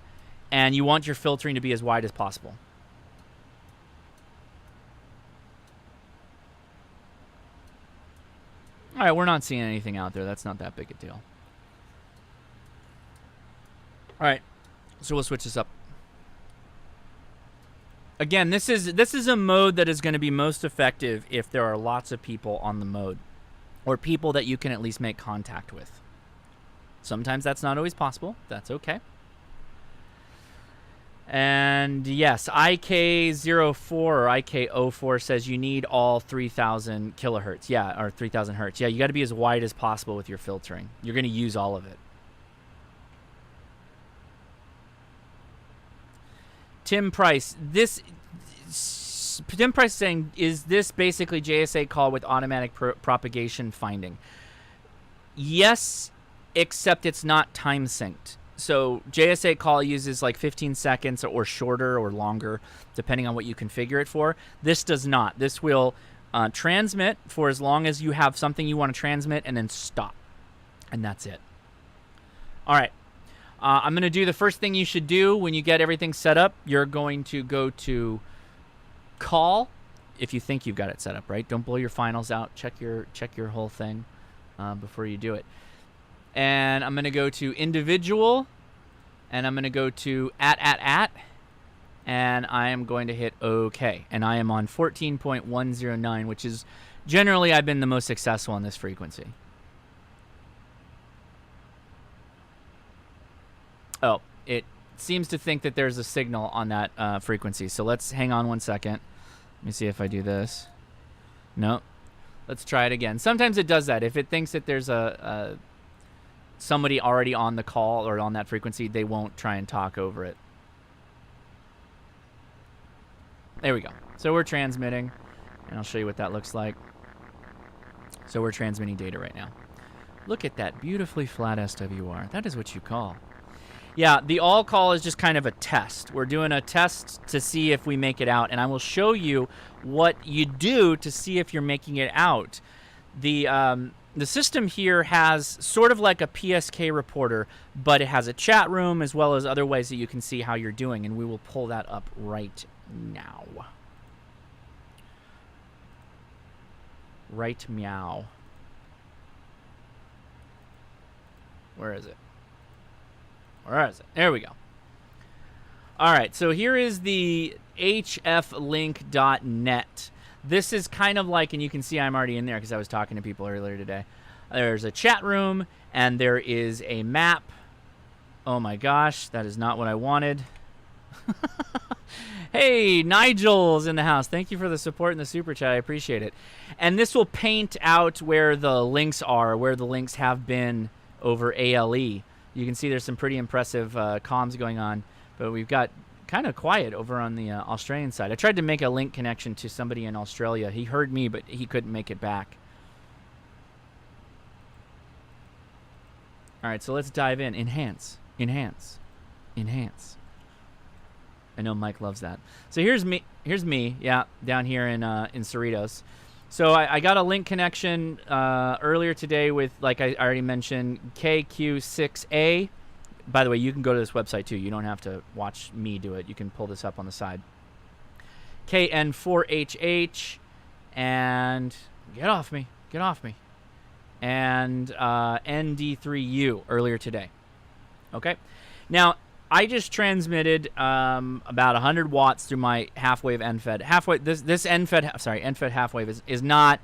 and you want your filtering to be as wide as possible. All right, we're not seeing anything out there. That's not that big a deal. All right. So we'll switch this up. Again, this is a mode that is going to be most effective if there are lots of people on the mode or people that you can at least make contact with. Sometimes that's not always possible. That's okay. And yes, IK04 or IK04 says you need all 3,000 kilohertz. Yeah, or 3,000 hertz. Yeah, you got to be as wide as possible with your filtering. You're going to use all of it. Tim Price, Tim Price is saying, is this basically JSA call with automatic propagation finding? Yes, except it's not time synced. So JSA call uses like 15 seconds or shorter or longer, depending on what you configure it for. This does not. This will transmit for as long as you have something you want to transmit and then stop. And that's it. All right. I'm going to do the first thing you should do when you get everything set up. You're going to go to call if you think you've got it set up, right? Don't blow your finals out. Check your whole thing before you do it. And I'm going to go to individual, and I'm going to go to at, and I am going to hit OK. And I am on 14.109, which is generally I've been the most successful on this frequency. Oh, it seems to think that there's a signal on that frequency. So let's hang on 1 second. Let me see if I do this. No. Let's try it again. Sometimes it does that. If it thinks that there's a somebody already on the call or on that frequency, they won't try and talk over it. There we go. So we're transmitting, and I'll show you what that looks like. So we're transmitting data right now. Look at that beautifully flat SWR. That is what you call. Yeah, the all call is just kind of a test. We're doing a test to see if we make it out, and I will show you what you do to see if you're making it out. The system here has sort of like a PSK reporter, but it has a chat room as well as other ways that you can see how you're doing, and we will pull that up right now. Right meow. Where is it? Where is it? There we go. All right, so here is the hflink.net. This is kind of like, and you can see I'm already in there because I was talking to people earlier today. There's a chat room, and there is a map. Oh my gosh, that is not what I wanted. Hey, Nigel's in the house. Thank you for the support in the super chat. I appreciate it. And this will paint out where the links are, where the links have been over ALE. You can see there's some pretty impressive comms going on, but we've got kind of quiet over on the Australian side. I tried to make a link connection to somebody in Australia. He heard me, but he couldn't make it back. All right, so let's dive in. Enhance, enhance, enhance. I know Mike loves that. So here's me. Here's me. Yeah, down here in Cerritos. So I got a link connection earlier today with, like I already mentioned, KQ6A. By the way, you can go to this website too. You don't have to watch me do it. You can pull this up on the side. KN4HH and get off me. Get off me. And ND3U earlier today. Okay. Now, I just transmitted about 100 watts through my half-wave NFED. This NFED half-wave is not,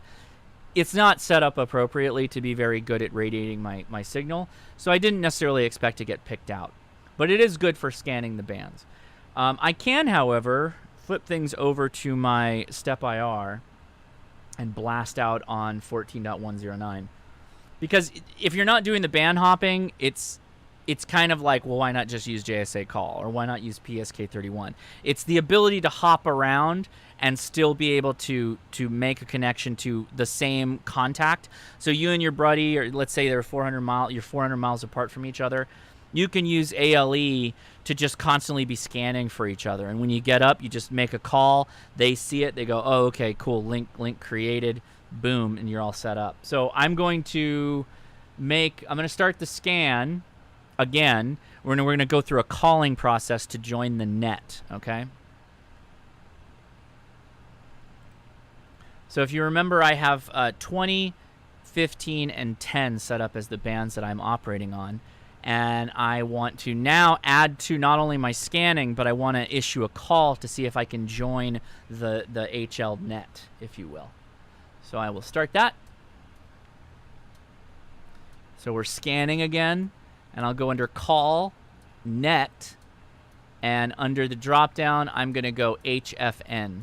it's not set up appropriately to be very good at radiating my signal, so I didn't necessarily expect to get picked out. But it is good for scanning the bands. I can, however, flip things over to my step IR and blast out on 14.109. Because if you're not doing the band hopping, it's kind of like, well, why not just use JSA call, or why not use PSK31? It's the ability to hop around and still be able to make a connection to the same contact. So you and your buddy, or let's say you're 400 miles apart from each other, you can use ALE to just constantly be scanning for each other. And when you get up, you just make a call. They see it. They go, oh, okay, cool. Link created. Boom, and you're all set up. So I'm going to start the scan. Again, we're going to go through a calling process to join the net, okay? So if you remember, I have 20, 15, and 10 set up as the bands that I'm operating on. And I want to now add to not only my scanning, but I want to issue a call to see if I can join the HL net, if you will. So I will start that. So we're scanning again. And I'll go under call, net, and under the drop-down, I'm going to go HFN.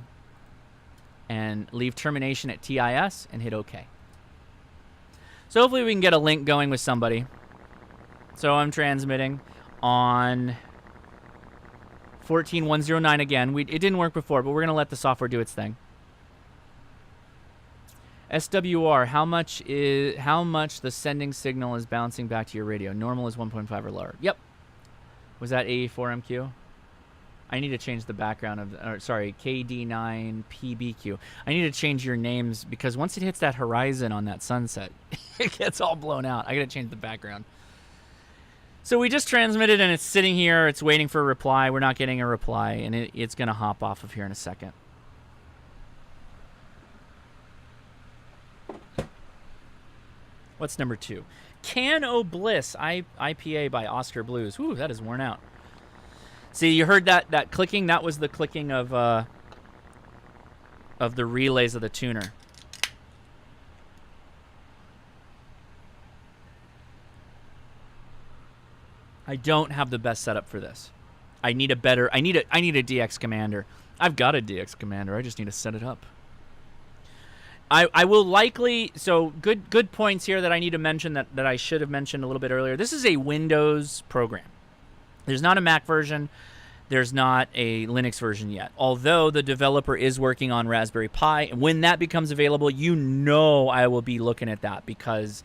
And leave termination at TIS and hit OK. So hopefully we can get a link going with somebody. So I'm transmitting on 14.109 again. It didn't work before, but we're going to let the software do its thing. SWR, how much the sending signal is bouncing back to your radio? Normal is 1.5 or lower. Yep. Was that A4MQ? I need to change the background of, sorry, KD9PBQ. I need to change your names because once it hits that horizon on that sunset, it gets all blown out. I got to change the background. So we just transmitted and it's sitting here. It's waiting for a reply. We're not getting a reply, and it's going to hop off of here in a second. What's number 2? Can O Bliss IPA by Oscar Blues. Ooh, that is worn out. See, you heard that clicking? That was the clicking of the relays of the tuner. I don't have the best setup for this. I need a DX commander. I've got a DX commander. I just need to set it up. I will likely, so good points here that I need to mention that I should have mentioned a little bit earlier. This is a Windows program. There's not a Mac version. There's not a Linux version yet. Although the developer is working on Raspberry Pi. And when that becomes available, you know I will be looking at that, because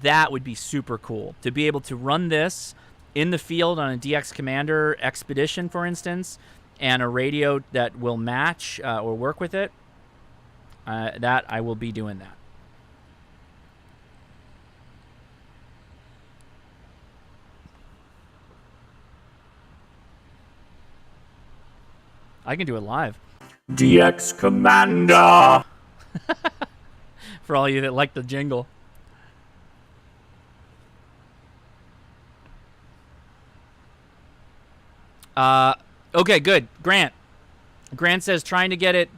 that would be super cool. To be able to run this in the field on a DX Commander Expedition, for instance, and a radio that will match or work with it. That I will be doing that. I can do it live. DX Commander. For all you that like the jingle. Okay, good. Grant says trying to get it,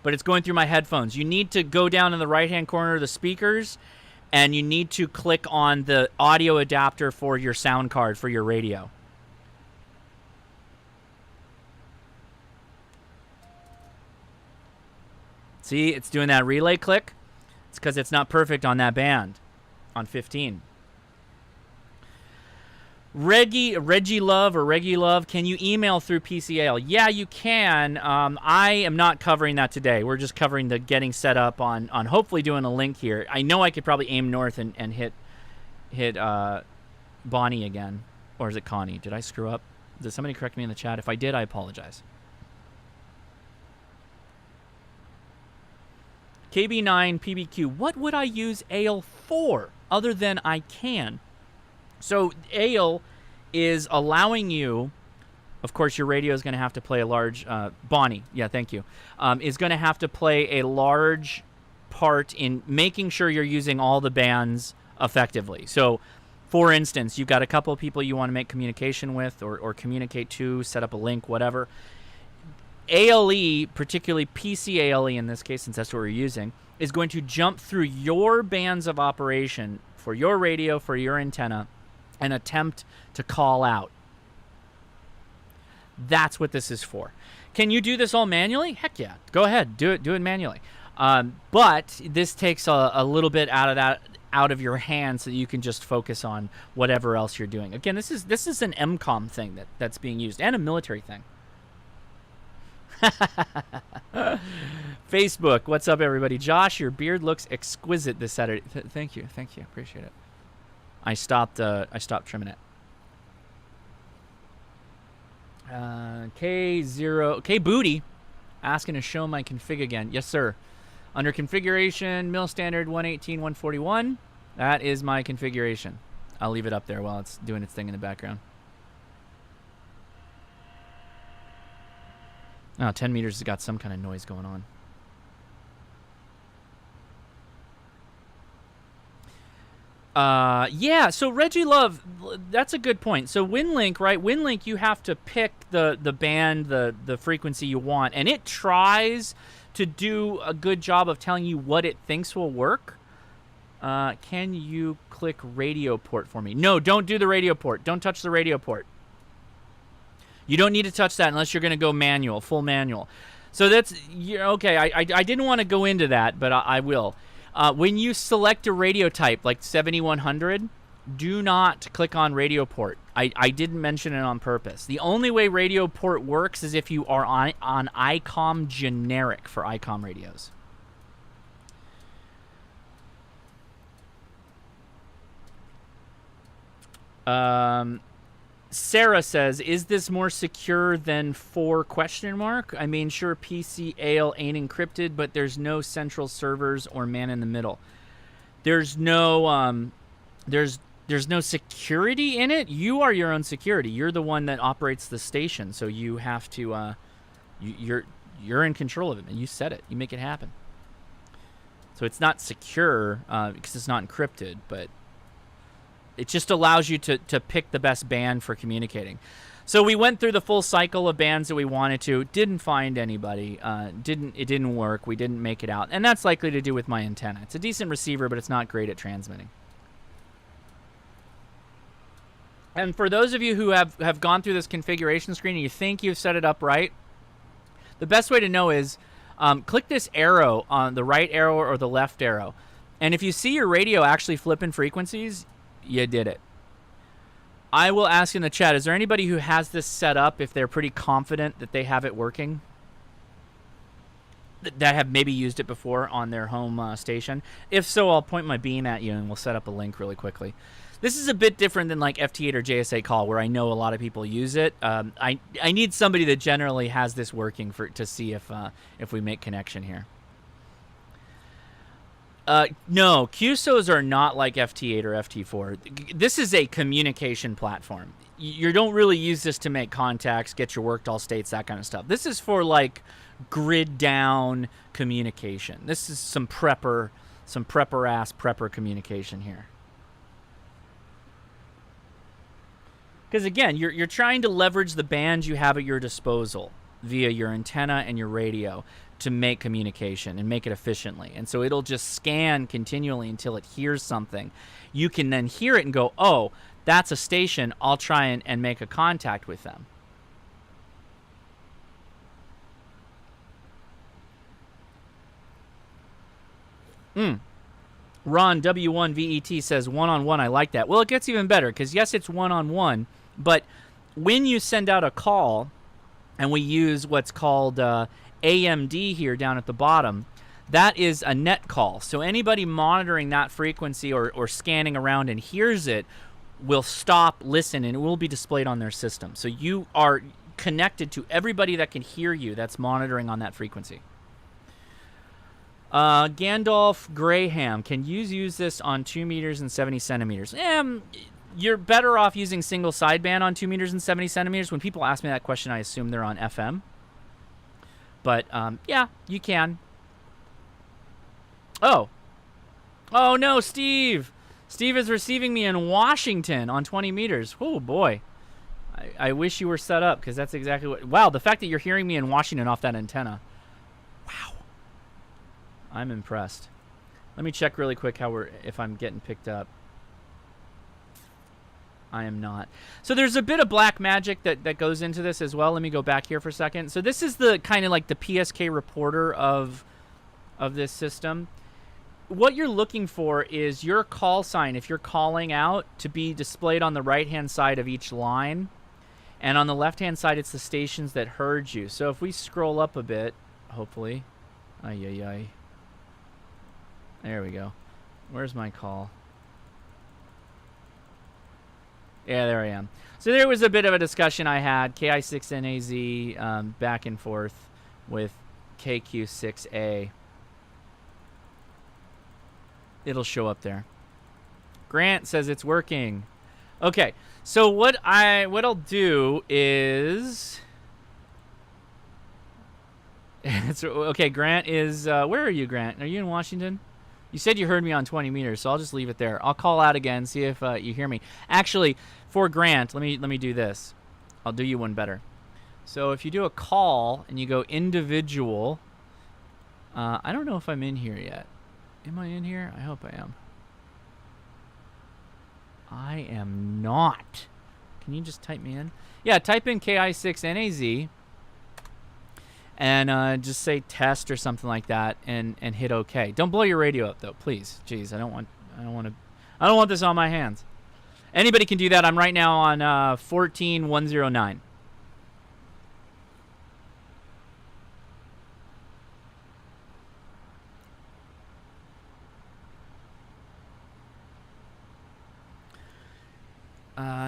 but it's going through my headphones. You need to go down in the right-hand corner of the speakers, and you need to click on the audio adapter for your sound card for your radio. See, it's doing that relay click. It's because it's not perfect on that band, on 15. Reggie Love, can you email through PCAL? Yeah, you can. I am not covering that today. We're just covering the getting set up on hopefully doing a link here. I know I could probably aim north and hit Bonnie again. Or is it Connie? Did I screw up? Did somebody correct me in the chat? If I did, I apologize. KB9 PBQ, what would I use ALE for other than I can? So ALE is allowing you, of course your radio is going to have to play a large, Bonnie, yeah, thank you, is going to have to play a large part in making sure you're using all the bands effectively. So for instance, you've got a couple of people you want to make communication with or communicate to, set up a link, whatever. ALE, particularly PCALE in this case, since that's what we're using, is going to jump through your bands of operation for your radio, for your antenna, and attempt to call out. That's what this is for. Can you do this all manually? Heck yeah. Go ahead. Do it manually. But this takes a little bit out of your hands so that you can just focus on whatever else you're doing. Again, this is an MCOM thing that's being used, and a military thing. Facebook, what's up, everybody? Josh, your beard looks exquisite this Saturday. Thank you, appreciate it. I stopped trimming it. K Booty asking to show my config again. Yes, sir. Under configuration, mil standard 118.141. That is my configuration. I'll leave it up there while it's doing its thing in the background. Oh, 10 meters has got some kind of noise going on. Yeah, so Reggie Love, that's a good point. So WinLink, right? WinLink, you have to pick the band, the frequency you want, and it tries to do a good job of telling you what it thinks will work. Can you click radio port for me? No, don't do the radio port. Don't touch the radio port. You don't need to touch that unless you're going to go manual, full manual. So that's, okay, I didn't want to go into that, but I will. When you select a radio type, like 7100, do not click on radio port. I didn't mention it on purpose. The only way radio port works is if you are on ICOM generic for ICOM radios. Sarah says, is this more secure than 4 ? I mean, sure, PCAL ain't encrypted, but there's no central servers or man in the middle. There's no there's no security in it. You are your own security. You're the one that operates the station, so you have to you're in control of it, and you set it. You make it happen. So it's not secure because it's not encrypted, but it just allows you to pick the best band for communicating. So we went through the full cycle of bands that we wanted to. Didn't find anybody. It didn't work. We didn't make it out. And that's likely to do with my antenna. It's a decent receiver, but it's not great at transmitting. And for those of you who have gone through this configuration screen and you think you've set it up right, the best way to know is click this arrow on the right arrow or the left arrow. And if you see your radio actually flipping frequencies, you did it. I will ask in the chat, is there anybody who has this set up if they're pretty confident that they have it working? That have maybe used it before on their home station? If so, I'll point my beam at you and we'll set up a link really quickly. This is a bit different than like FT8 or JSA call, where I know a lot of people use it. I need somebody that generally has this working to see if we make connection here. No, QSOs are not like FT8 or FT4. This is a communication platform. You don't really use this to make contacts, get your worked all states, that kind of stuff. This is for like grid down communication. This is some prepper communication here. Because again, you're trying to leverage the band you have at your disposal via your antenna and your radio to make communication and make it efficiently. And so it'll just scan continually until it hears something. You can then hear it and go, oh, that's a station. I'll try and make a contact with them. Ron W1VET says one-on-one. I like that. Well, it gets even better because, yes, it's one-on-one. But when you send out a call, and we use what's called AMD here down at the bottom, that is a net call. So anybody monitoring that frequency or scanning around and hears it will stop, listen, and it will be displayed on their system. So you are connected to everybody that can hear you that's monitoring on that frequency. Gandalf Graham, can you use this on 2 meters and 70 centimeters? You're better off using single sideband on 2 meters and 70 centimeters. When people ask me that question, I assume they're on FM. But, yeah, you can. Oh no, Steve. Steve is receiving me in Washington on 20 meters. Oh, boy. I wish you were set up, because that's exactly what... Wow, the fact that you're hearing me in Washington off that antenna. Wow. I'm impressed. Let me check really quick if I'm getting picked up. I am not. So there's a bit of black magic that goes into this as well. Let me go back here for a second. So this is the kind of like the PSK reporter of this system. What you're looking for is your call sign, if you're calling out, to be displayed on the right-hand side of each line. And on the left-hand side, it's the stations that heard you. So if we scroll up a bit, hopefully. Ay. There we go. Where's my call? Yeah, there I am. So there was a bit of a discussion I had, KI6NAZ back and forth with KQ6A. It'll show up there. Grant says it's working. Okay, so what I'll do is... okay, Grant is... where are you, Grant? Are you in Washington? You said you heard me on 20 meters, so I'll just leave it there. I'll call out again, see if you hear me. Actually, for Grant, let me do this. I'll do you one better. So if you do a call and you go individual, I don't know if I'm in here yet. Am I in here? I hope I am. I am not. Can you just type me in? Yeah, type in KI6NAZ. And just say test or something like that, and hit OK. Don't blow your radio up though, please. Jeez, I don't want this on my hands. Anybody can do that. I'm right now on 14109.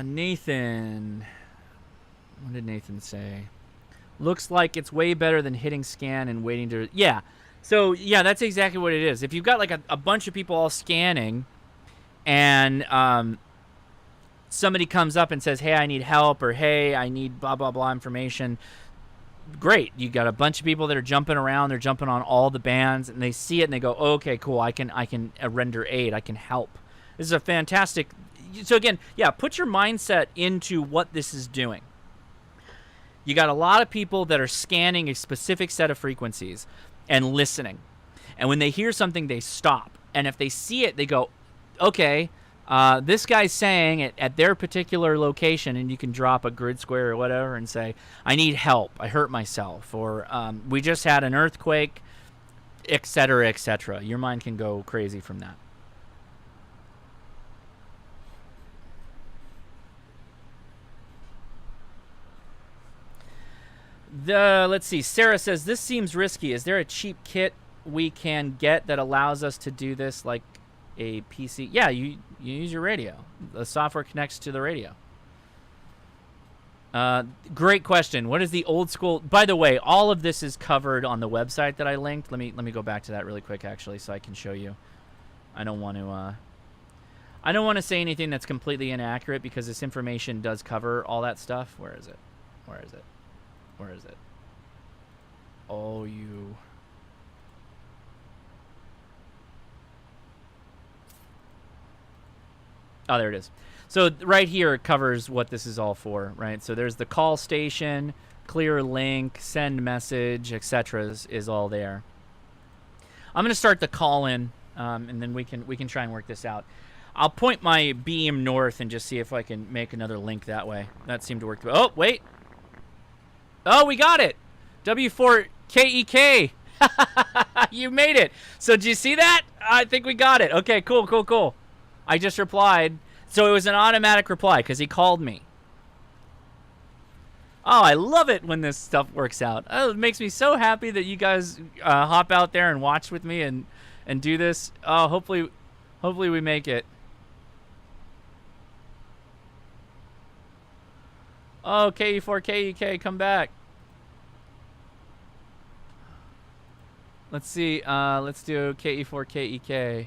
Nathan. What did Nathan say? Looks like it's way better than hitting scan and waiting to... Yeah. So, yeah, that's exactly what it is. If you've got, like, a bunch of people all scanning and somebody comes up and says, hey, I need help, or hey, I need blah, blah, blah information, great. You got a bunch of people that are jumping around. They're jumping on all the bands, and they see it, and they go, oh, okay, cool. I can render aid. I can help. This is a fantastic... So, again, yeah, put your mindset into what this is doing. You got a lot of people that are scanning a specific set of frequencies and listening. And when they hear something, they stop. And if they see it, they go, okay, This guy's saying at their particular location, and you can drop a grid square or whatever and say, I need help, I hurt myself, or we just had an earthquake, etc., etc. Your mind can go crazy from that. Let's see. Sarah says, this seems risky. Is there a cheap kit we can get that allows us to do this like a PC? Yeah, you use your radio. The software connects to the radio. Great question. What is the old school? By the way, all of this is covered on the website that I linked. Let me go back to that really quick, actually, so I can show you. I don't want to say anything that's completely inaccurate because this information does cover all that stuff. Where is it? Where is it? Where is it? Oh, you. Oh, there it is. So right here it covers what this is all for, right? So there's the call station, clear link, send message, etc. is all there. I'm going to start the call in, and then we can try and work this out. I'll point my beam north and just see if I can make another link that way. That seemed to work. Oh, wait. Oh, we got it. W4KEK. You made it. So did you see that? I think we got it. Okay, cool, cool, cool. I just replied. So it was an automatic reply because he called me. Oh, I love it when this stuff works out. Oh, it makes me so happy that you guys hop out there and watch with me and do this. Oh, hopefully we make it. Oh, KE4KEK, come back. Let's see. Let's do KE4KEK.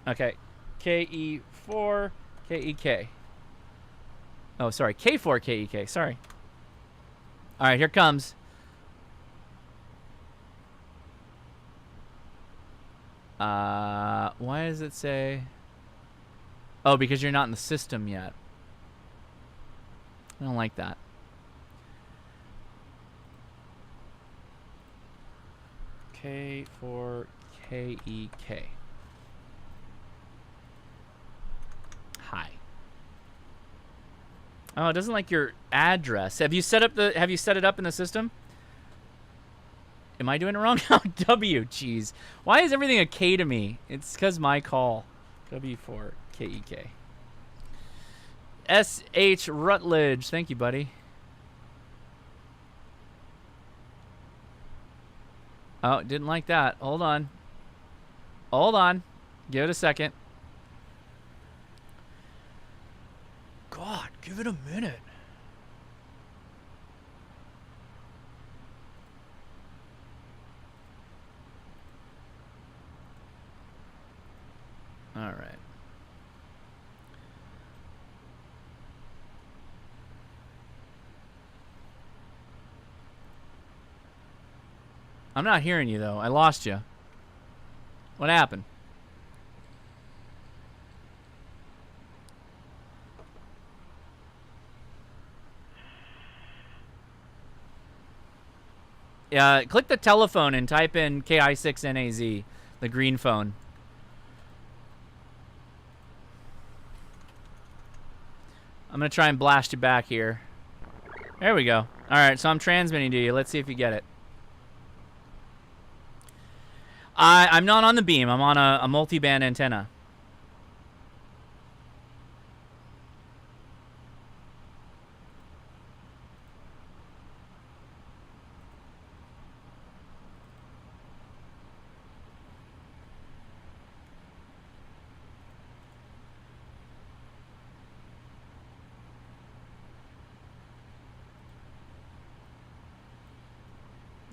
Okay. KE4KEK. Oh, sorry. K4KEK. Sorry. All right, here comes. Why does it say? Oh, because you're not in the system yet. I don't like that. K4KEK. Hi. Oh, it doesn't like your address. Have you set it up in the system? Am I doing it wrong? Oh, W, jeez. Why is everything a K to me? It's because my call. W4KEK. SH Rutledge. Thank you, buddy. Oh, didn't like that. Hold on. Hold on. Give it a second. God, give it a minute. All right. I'm not hearing you, though. I lost you. What happened? Click the telephone and type in KI6NAZ, the green phone. I'm going to try and blast you back here. There we go. All right, so I'm transmitting to you. Let's see if you get it. I'm not on the beam. I'm on a multi-band antenna.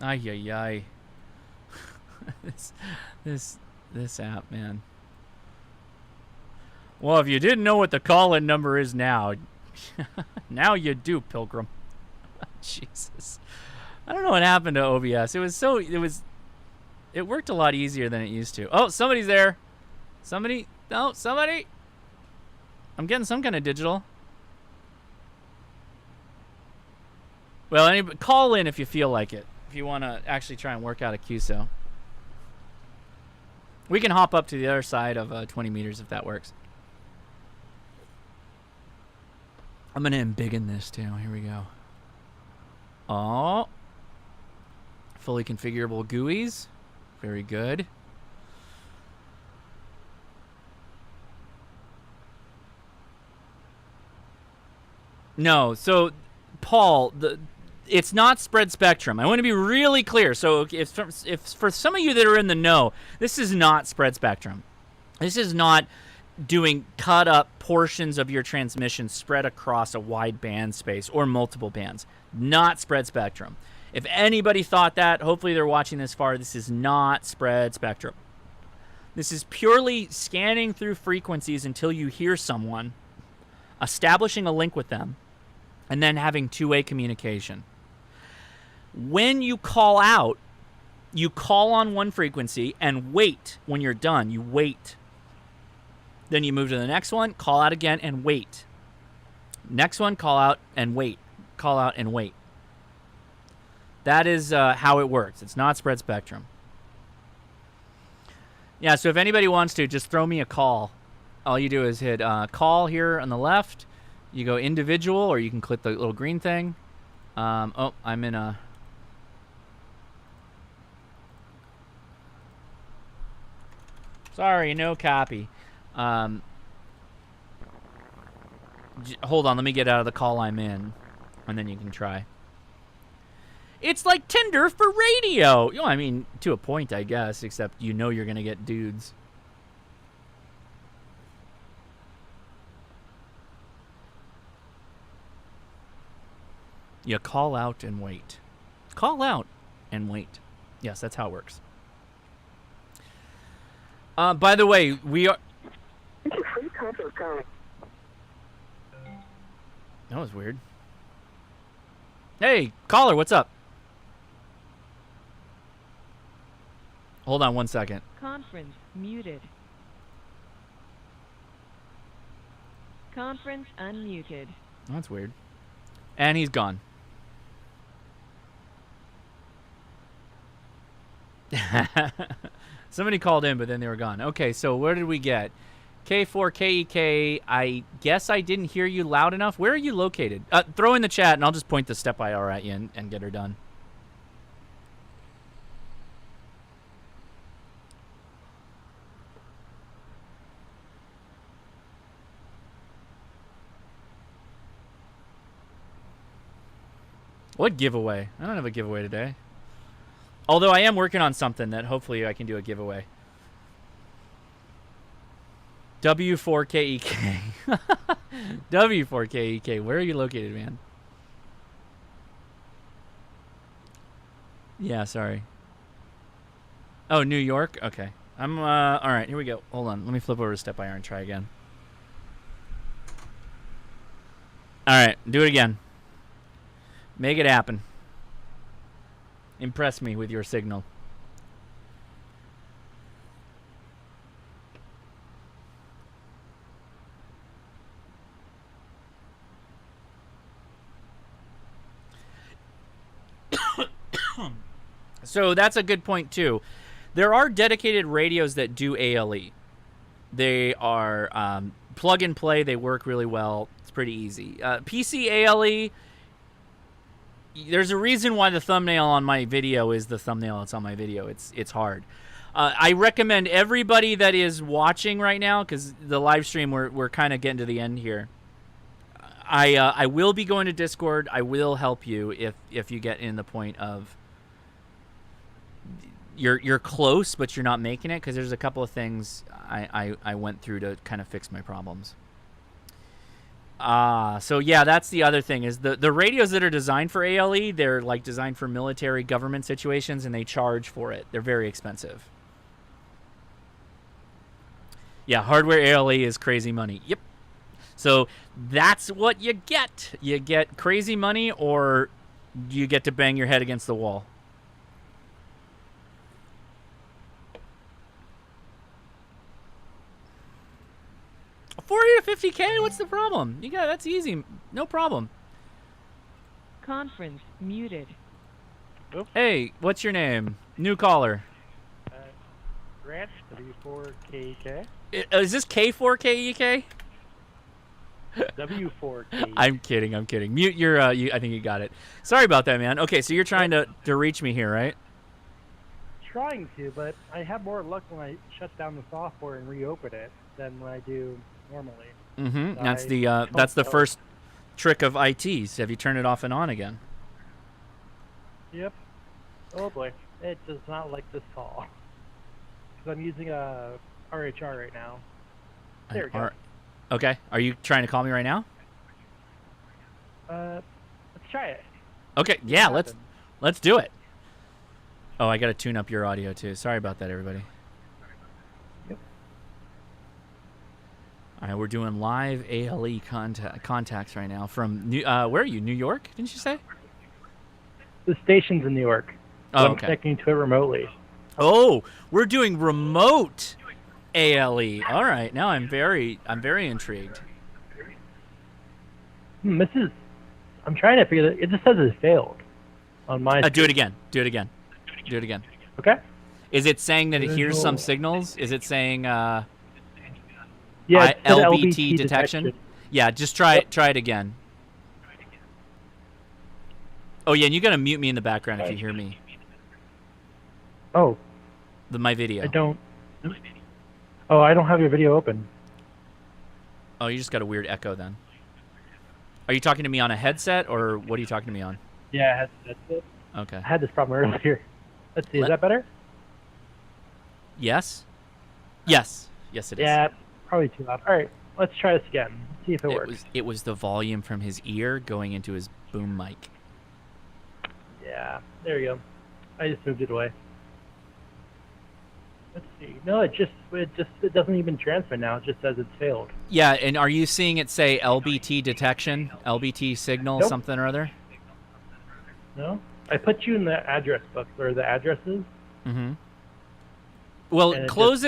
Ay, ay, ay. This app, man. Well, if you didn't know what the call-in number is now, now you do, Pilgrim. Jesus. I don't know what happened to OBS. It worked a lot easier than it used to. Oh, somebody's there. Somebody. No, somebody. I'm getting some kind of digital. Well, call in if you feel like it. If you want to actually try and work out a QSO. We can hop up to the other side of 20 meters if that works. I'm going to embiggen this too. Here we go. Oh. Fully configurable GUIs. Very good. No, so Paul, it's not spread spectrum. I want to be really clear. So if for some of you that are in the know, this is not spread spectrum. This is not doing cut up portions of your transmission spread across a wide band space or multiple bands. Not spread spectrum. If anybody thought that, hopefully they're watching this far. This is not spread spectrum. This is purely scanning through frequencies until you hear someone, establishing a link with them, and then having two-way communication. When you call out, you call on one frequency and wait. When you're done, you wait. Then you move to the next one, call out again, and wait. Next one, call out and wait. Call out and wait. That is how it works. It's not spread spectrum. Yeah, so if anybody wants to, just throw me a call. All you do is hit call here on the left. You go individual, or you can click the little green thing. Oh, I'm in a... Sorry, no copy. Hold on, let me get out of the call I'm in, and then you can try. It's like Tinder for radio. You know, I mean, to a point, I guess, except you know you're going to get dudes. You call out and wait. Call out and wait. Yes, that's how it works. By the way, we are... That was weird. Hey, caller, what's up? Hold on one second. Conference muted. Conference unmuted. That's weird. And he's gone. Somebody called in, but then they were gone. Okay, so where did we get? K4KEK, I guess I didn't hear you loud enough. Where are you located? Throw in the chat, and I'll just point the step IR at you and get her done. What giveaway? I don't have a giveaway today. Although I am working on something that hopefully I can do a giveaway. W4KEK. W4KEK. Where are you located, man? Yeah, sorry. Oh, New York? Okay. I'm, all right, here we go. Hold on. Let me flip over to Step IR and try again. All right, do it again. Make it happen. Impress me with your signal. So that's a good point too. There are dedicated radios that do ALE. They are plug and play. They work really well. It's pretty easy. PC ALE, there's a reason why the thumbnail on my video is the thumbnail that's on my video. It's hard. I recommend everybody that is watching right now, because the live stream, we're kind of getting to the end here. I will be going to Discord. I will help you if you get in the point of you're close, but you're not making it, because there's a couple of things I went through to kind of fix my problems. So yeah, that's the other thing is the radios that are designed for ALE, they're like designed for military government situations, and they charge for it. They're very expensive. Yeah, hardware ALE is crazy money. Yep. So that's what you get. You get crazy money, or you get to bang your head against the wall. $40 to $50K? What's the problem? You got that's easy. No problem. Conference muted. Hey, what's your name? New caller. Ranch W4KK. Is this K4KEK? W4KK. I'm kidding. I'm kidding. Mute your. I think you got it. Sorry about that, man. Okay, so you're trying to reach me here, right? Trying to, but I have more luck when I shut down the software and reopen it than when I do normally. Mm-hmm. So That's the first trick of ITs. Have you turned it off and on again? Yep. Oh boy, it does not like this call. Because I'm using a RHR right now. There we go. Okay. Are you trying to call me right now? Let's try it. Okay. Yeah. Let's do it. Oh, I got to tune up your audio too. Sorry about that, everybody. Yep. All right, we're doing live ALE contacts right now from where are you? New York? Didn't you say? The station's in New York. So Oh, I'm okay. connecting to it remotely. Oh, we're doing remote ALE. All right. Now I'm very intrigued. I'm trying to figure it just says it failed on my Do it again. Do it again. Do it again. Okay. Is it saying that it hears some signals? Is it saying Yeah, it said LBT detection? Yeah, just try it again. Oh yeah, and you gotta mute me in the background if you hear me. Oh, My video. I don't have your video open. Oh, you just got a weird echo then. Are you talking to me on a headset or what are you talking to me on? Yeah, that's it. Okay. I had this problem earlier. Let's see, is that better? Yes? Yes. Yes, it is. Yeah, probably too loud. All right, let's try this again. See if it works. It was the volume from his ear going into his boom mic. Yeah, there you go. I just moved it away. Let's see. No, it doesn't even transmit now. It just says it's failed. Yeah, and are you seeing it say LBT detection, LBT signal, Nope. something or other? No, I put you in the address book or the addresses. Mm-hmm. Well, and close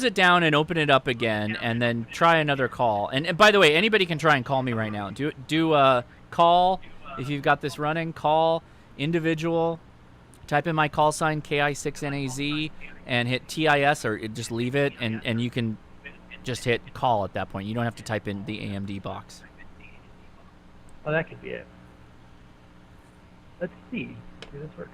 it down and open it up again, and then try another call. And by the way, anybody can try and call me right now. Do a call if you've got this running. Call individual. Type in my call sign KI6NAZ and hit TIS or just leave it, and you can just hit call at that point. You don't have to type in the AMD box. Oh, that could be it. Let's see. See if this works.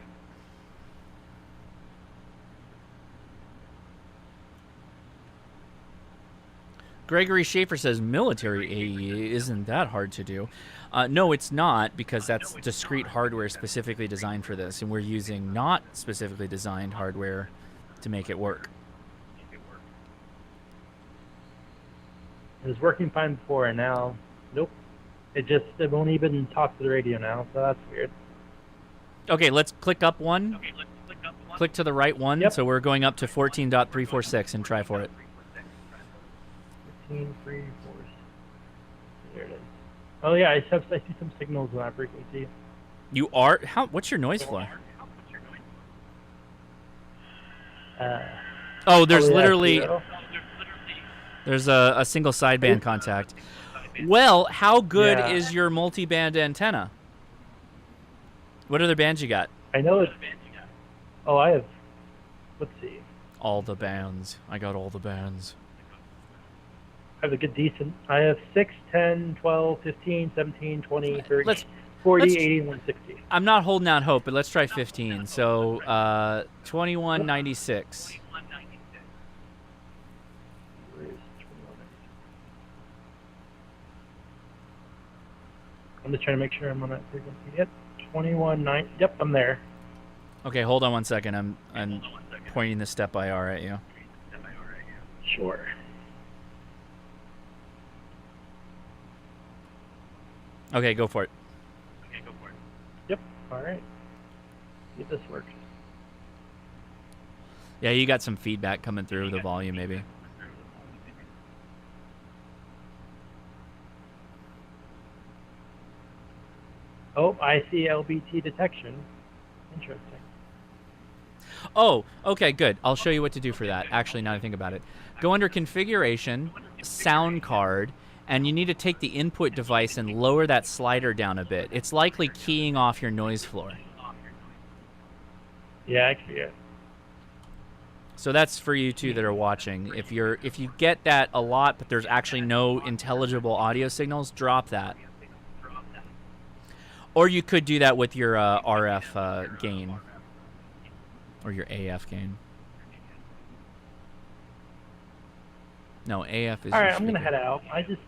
Gregory Schaefer says military AE isn't that hard to do. No, it's not, because that's discrete hardware specifically designed for this, and we're using not specifically designed hardware to make it work. It was working fine before, and now, nope. It won't even talk to the radio now, so that's weird. Okay, let's click up one. Click to the right one. Yep. So we're going up to 14.346 and try for it. 15, 3, 4. There it is. Oh yeah, I see some signals on that frequency. You are what's your noise floor? Oh, there's literally there's a single sideband contact. Well, how good is your multi-band antenna? What other bands you got? I know it's. Oh, I have. Let's see. All the bands. I got all the bands. I have a good decent. I have 6, 10, 12, 15, 17, 20, 30, 40, let's, 80, and 160. I'm not holding out hope, but let's try 15. So 2196. I'm just trying to make sure I'm on that frequency. Yep, 21.9. Yep, I'm there. Okay, hold on one second. I'm pointing the step IR at you. Sure. Okay, go for it. Yep. All right. See if this works. Yeah, you got some feedback coming through the volume, maybe. Oh, I see LBT detection. Interesting. Oh, okay, good. I'll show you what to do for that. Actually, now that I think about it. Go under Configuration, Sound Card, and you need to take the input device and lower that slider down a bit. It's likely keying off your noise floor. Yeah, I can see it. So that's for you two that are watching. If you get that a lot, but there's actually no intelligible audio signals, drop that. Or you could do that with your RF gain. Or your AF gain. No, AF is. All right, your I'm gonna speaker. head out. I just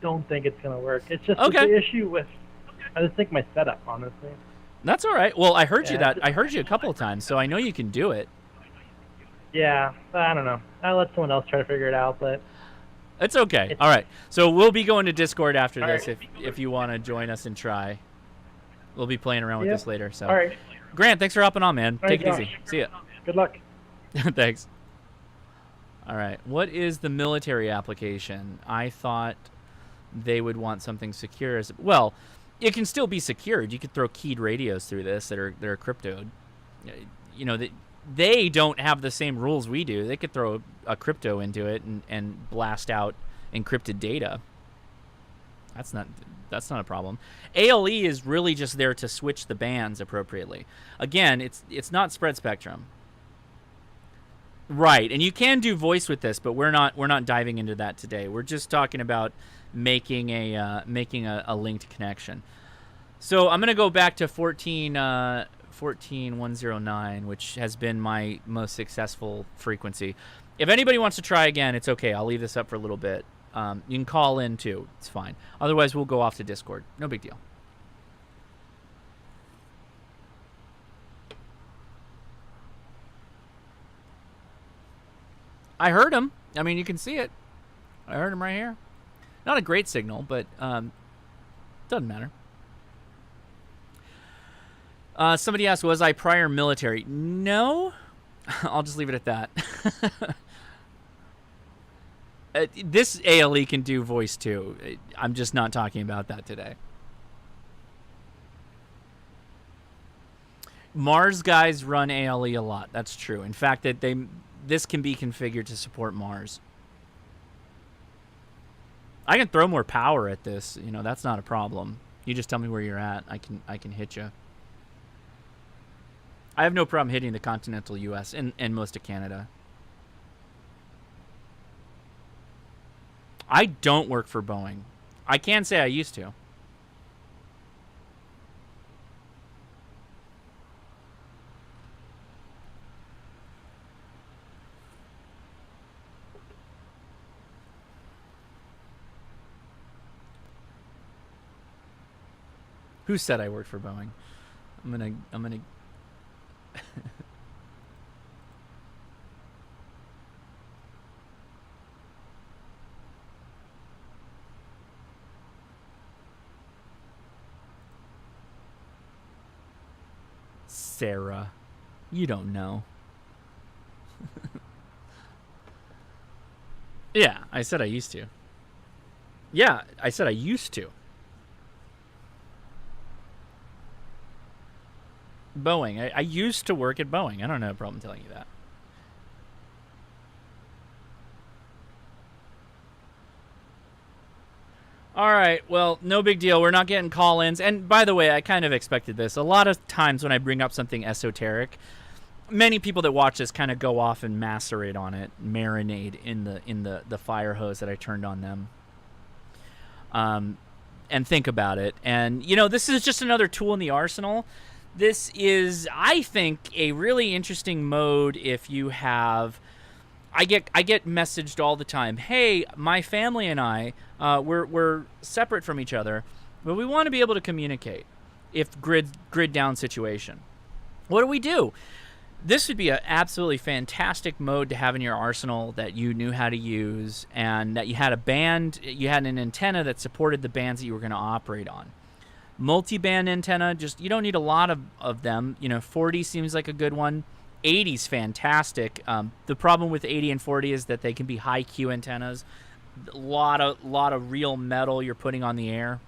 don't think it's gonna work. It's just Okay. the issue with. I just think my setup, honestly. That's all right. Well, I heard you Yeah. I heard you a couple of times, so I know you can do it. Yeah, I don't know. I'll let someone else try to figure it out, but It's okay. All right. So we'll be going to Discord after All this right. if you want to join us and try. We'll be playing around with Yep. this later. So, all right. Grant, thanks for hopping on, man. All Take right, it easy. Josh. See ya. Good luck. Thanks. All right. What is the military application? I thought they would want something secure as well. It can still be secured. You could throw keyed radios through this that are cryptoed. You know, they don't have the same rules we do. They could throw a crypto into it and blast out encrypted data. That's not a problem. ALE is really just there to switch the bands appropriately. Again, it's not spread spectrum. Right, and you can do voice with this, but we're not diving into that today. We're just talking about making a linked connection. So I'm gonna go back to 14109, which has been my most successful frequency. If anybody wants to try again, it's okay. I'll leave this up for a little bit. You can call in too. It's fine. Otherwise, we'll go off to Discord. No big deal. I heard him. I mean, you can see it. I heard him right here. Not a great signal, but doesn't matter. Somebody asked, was I prior military? No. I'll just leave it at that. This ALE can do voice too. I'm just not talking about that today. Mars guys run ALE a lot. That's true. In fact, this can be configured to support Mars. I can throw more power at this. You know, that's not a problem. You just tell me where you're at. I can hit you. I have no problem hitting the continental U.S. and most of Canada. I don't work for Boeing. I can say I used to. Who said I worked for Boeing? I'm gonna Sarah, you don't know. Yeah, I said I used to. Yeah, I said I used to. Boeing. I used to work at Boeing. I don't have a problem telling you that. All right, well, no big deal. We're not getting call-ins. And by the way, I kind of expected this. A lot of times when I bring up something esoteric, many people that watch this kind of go off and macerate on it, marinate in the fire hose that I turned on them. And think about it. And, you know, this is just another tool in the arsenal. This is, I think, a really interesting mode if you have... I get messaged all the time, hey, my family and I, we're separate from each other, but we want to be able to communicate if grid down situation. What do? This would be an absolutely fantastic mode to have in your arsenal that you knew how to use, and that you had a band, you had an antenna that supported the bands that you were going to operate on. Multi-band antenna, just, you don't need a lot of them. You know, 40 seems like a good one. 80's fantastic. The problem with 80 and 40 is that they can be high Q antennas. A lot of real metal you're putting on the air,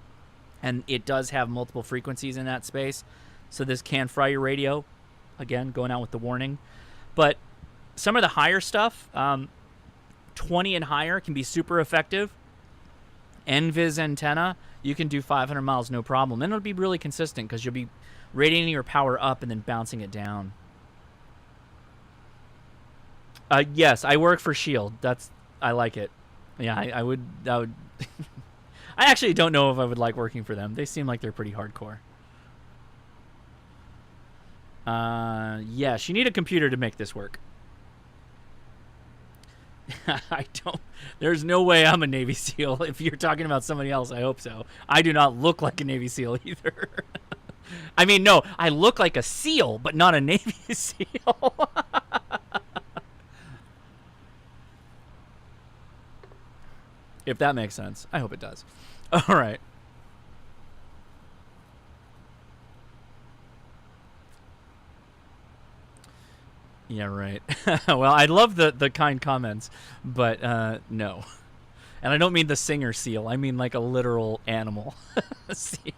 and it does have multiple frequencies in that space, so this can fry your radio. Again, going out with the warning. But some of the higher stuff, 20 and higher, can be super effective. NVIS antenna, you can do 500 miles no problem, and it'll be really consistent because you'll be radiating your power up and then bouncing it down. Yes, I work for Shield. I like it. Yeah, I would. I would. I actually don't know if I would like working for them. They seem like they're pretty hardcore. Yes, you need a computer to make this work. I don't. There's no way I'm a Navy SEAL. If you're talking about somebody else, I hope so. I do not look like a Navy SEAL either. I mean, no, I look like a SEAL, but not a Navy SEAL. If that makes sense. I hope it does. All right. Yeah, right. Well, I love the kind comments, but no. And I don't mean the singer seal. I mean like a literal animal seal.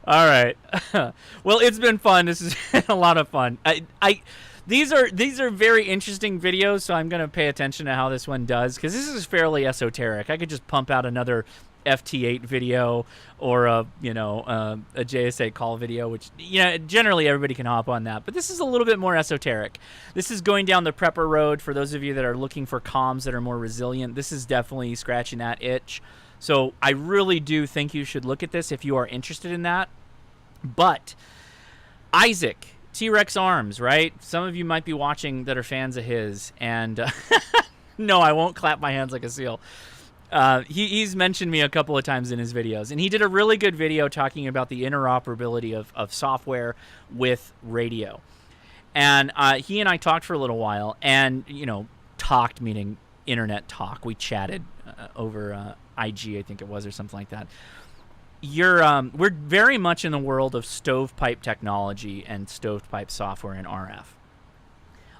All right. Well, it's been fun. This has been a lot of fun. These are very interesting videos, so I'm going to pay attention to how this one does, because this is fairly esoteric. I could just pump out another FT8 video or a JSA call video, which generally everybody can hop on that, but this is a little bit more esoteric. This is going down the prepper road. For those of you that are looking for comms that are more resilient, this is definitely scratching that itch. So I really do think you should look at this if you are interested in that. But Isaac, T-Rex Arms, right? Some of you might be watching that are fans of his, and no, I won't clap my hands like a seal. He's mentioned me a couple of times in his videos, and he did a really good video talking about the interoperability of software with radio. And he and I talked for a little while, and, talked meaning internet talk. We chatted over IG, I think it was, or something like that. We're very much in the world of stovepipe technology and stovepipe software and RF.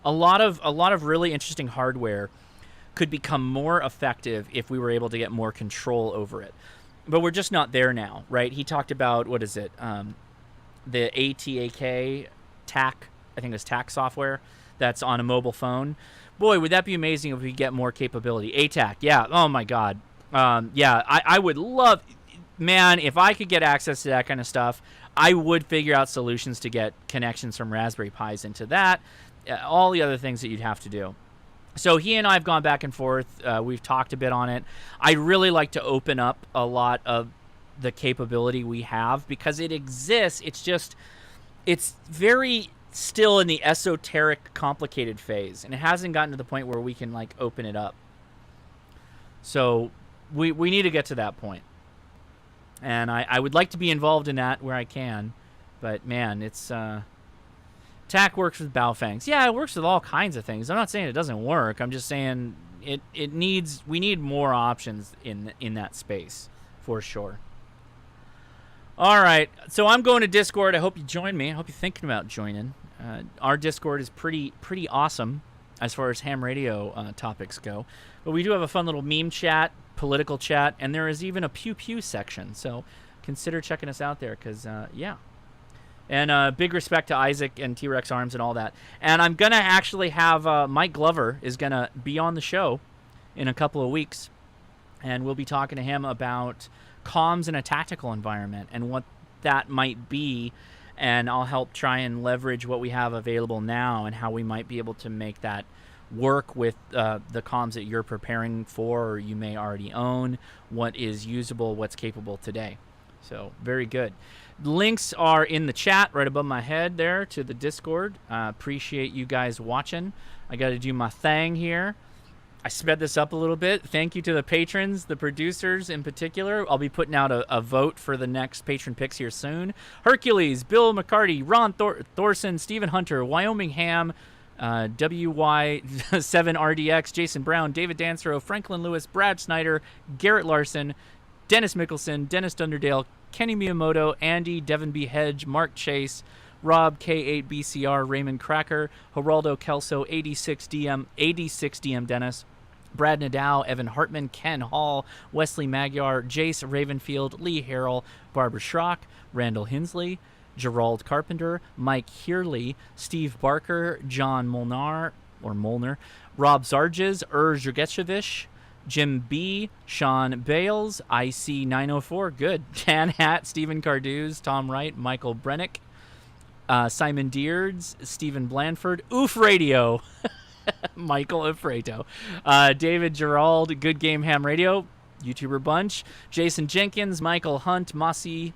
A lot of really interesting hardware could become more effective if we were able to get more control over it. But we're just not there now, right? He talked about, what is it? The ATAK TAC, I think it's TAC software that's on a mobile phone. Boy, would that be amazing if we get more capability. ATAC, yeah. Oh my God. Yeah, I would love, man, if I could get access to that kind of stuff, I would figure out solutions to get connections from Raspberry Pis into that, all the other things that you'd have to do. So he and I have gone back and forth. We've talked a bit on it. I really like to open up a lot of the capability we have because it exists. It's very still in the esoteric, complicated phase, and it hasn't gotten to the point where we can like open it up. So we need to get to that point. And I would like to be involved in that where I can, but man, it's TAC works with Baofangs. Yeah, it works with all kinds of things. I'm not saying it doesn't work. I'm just saying we need more options in that space for sure. All right, so I'm going to Discord. I hope you join me. I hope you're thinking about joining. Our Discord is pretty awesome as far as ham radio topics go. But we do have a fun little meme chat, political chat, and there is even a pew pew section. So consider checking us out there because, yeah. And big respect to Isaac and T-Rex Arms and all that. And I'm going to actually have Mike Glover is going to be on the show in a couple of weeks. And we'll be talking to him about comms in a tactical environment and what that might be. And I'll help try and leverage what we have available now and how we might be able to make that work with the comms that you're preparing for or you may already own, what is usable, what's capable today. So very good. Links are in the chat right above my head there to the Discord. Appreciate you guys watching. I got to do my thing here. I sped this up a little bit. Thank you to the patrons, the producers in particular. I'll be putting out a vote for the next patron picks here soon. Hercules, Bill McCarty, Ron Thorson, Stephen Hunter, Wyoming Ham, WY7RDX, Jason Brown, David Dansereau, Franklin Lewis, Brad Snyder, Garrett Larson, Dennis Mickelson, Dennis Dunderdale, Kenny Miyamoto, Andy, Devin B. Hedge, Mark Chase, Rob K8BCR, Raymond Cracker, Geraldo Kelso, 86DM Dennis, Brad Nadal, Evan Hartman, Ken Hall, Wesley Magyar, Jace Ravenfield, Lee Harrell, Barbara Schrock, Randall Hinsley, Gerald Carpenter, Mike Heerley, Steve Barker, John Molnar, Rob Zarges, Jurgetsevich, Jim B, Sean Bales, IC904, good, Dan Hat, Stephen Carduz, Tom Wright, Michael Brennick, Simon Deards, Stephen Blandford, Oof Radio, Michael Alfredo, David Gerald, Good Game Ham Radio, YouTuber Bunch, Jason Jenkins, Michael Hunt, Mossy,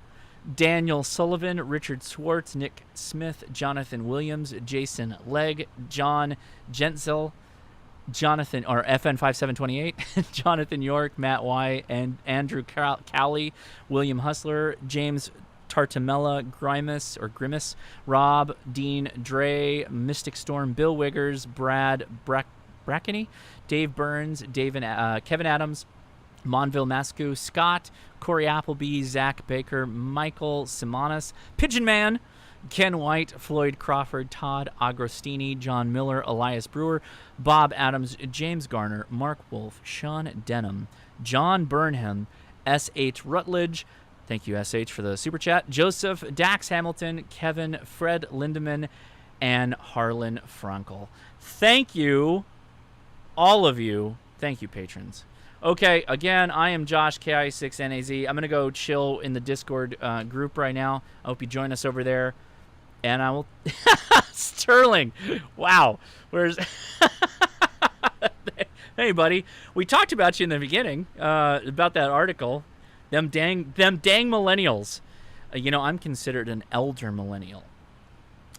Daniel Sullivan, Richard Swartz, Nick Smith, Jonathan Williams, Jason Legg, John Gentzel, Jonathan, or FN5728, Jonathan York, Matt Y, and Andrew Cowley, William Hustler, James Tartamella, Grimace, Rob, Dean Dre, Mystic Storm, Bill Wiggers, Brad Brackeny, Dave Burns, Kevin Adams, Monville Mascu, Scott, Corey Appleby, Zach Baker, Michael Simonis, Pigeon Man, Ken White, Floyd Crawford, Todd Agrostini, John Miller, Elias Brewer, Bob Adams, James Garner, Mark Wolf, Sean Denham, John Burnham, S.H. Rutledge, thank you, S.H., for the super chat, Joseph, Dax Hamilton, Kevin, Fred Lindemann, and Harlan Frankel. Thank you, all of you. Thank you, patrons. Okay, again, I am Josh, KI6NAZ. I'm going to go chill in the Discord group right now. I hope you join us over there. And I will... Sterling! Wow. Where's... Hey, buddy. We talked about you in the beginning, about that article. Them dang millennials. I'm considered an elder millennial.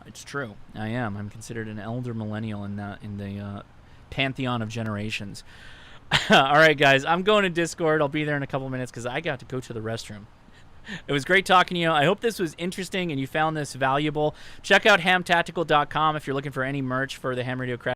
It's true. I am. I'm considered an elder millennial in the pantheon of generations. All right, guys, I'm going to Discord. I'll be there in a couple minutes because I got to go to the restroom. It was great talking to you. I hope this was interesting and you found this valuable. Check out hamtactical.com if you're looking for any merch for the Ham Radio Craft.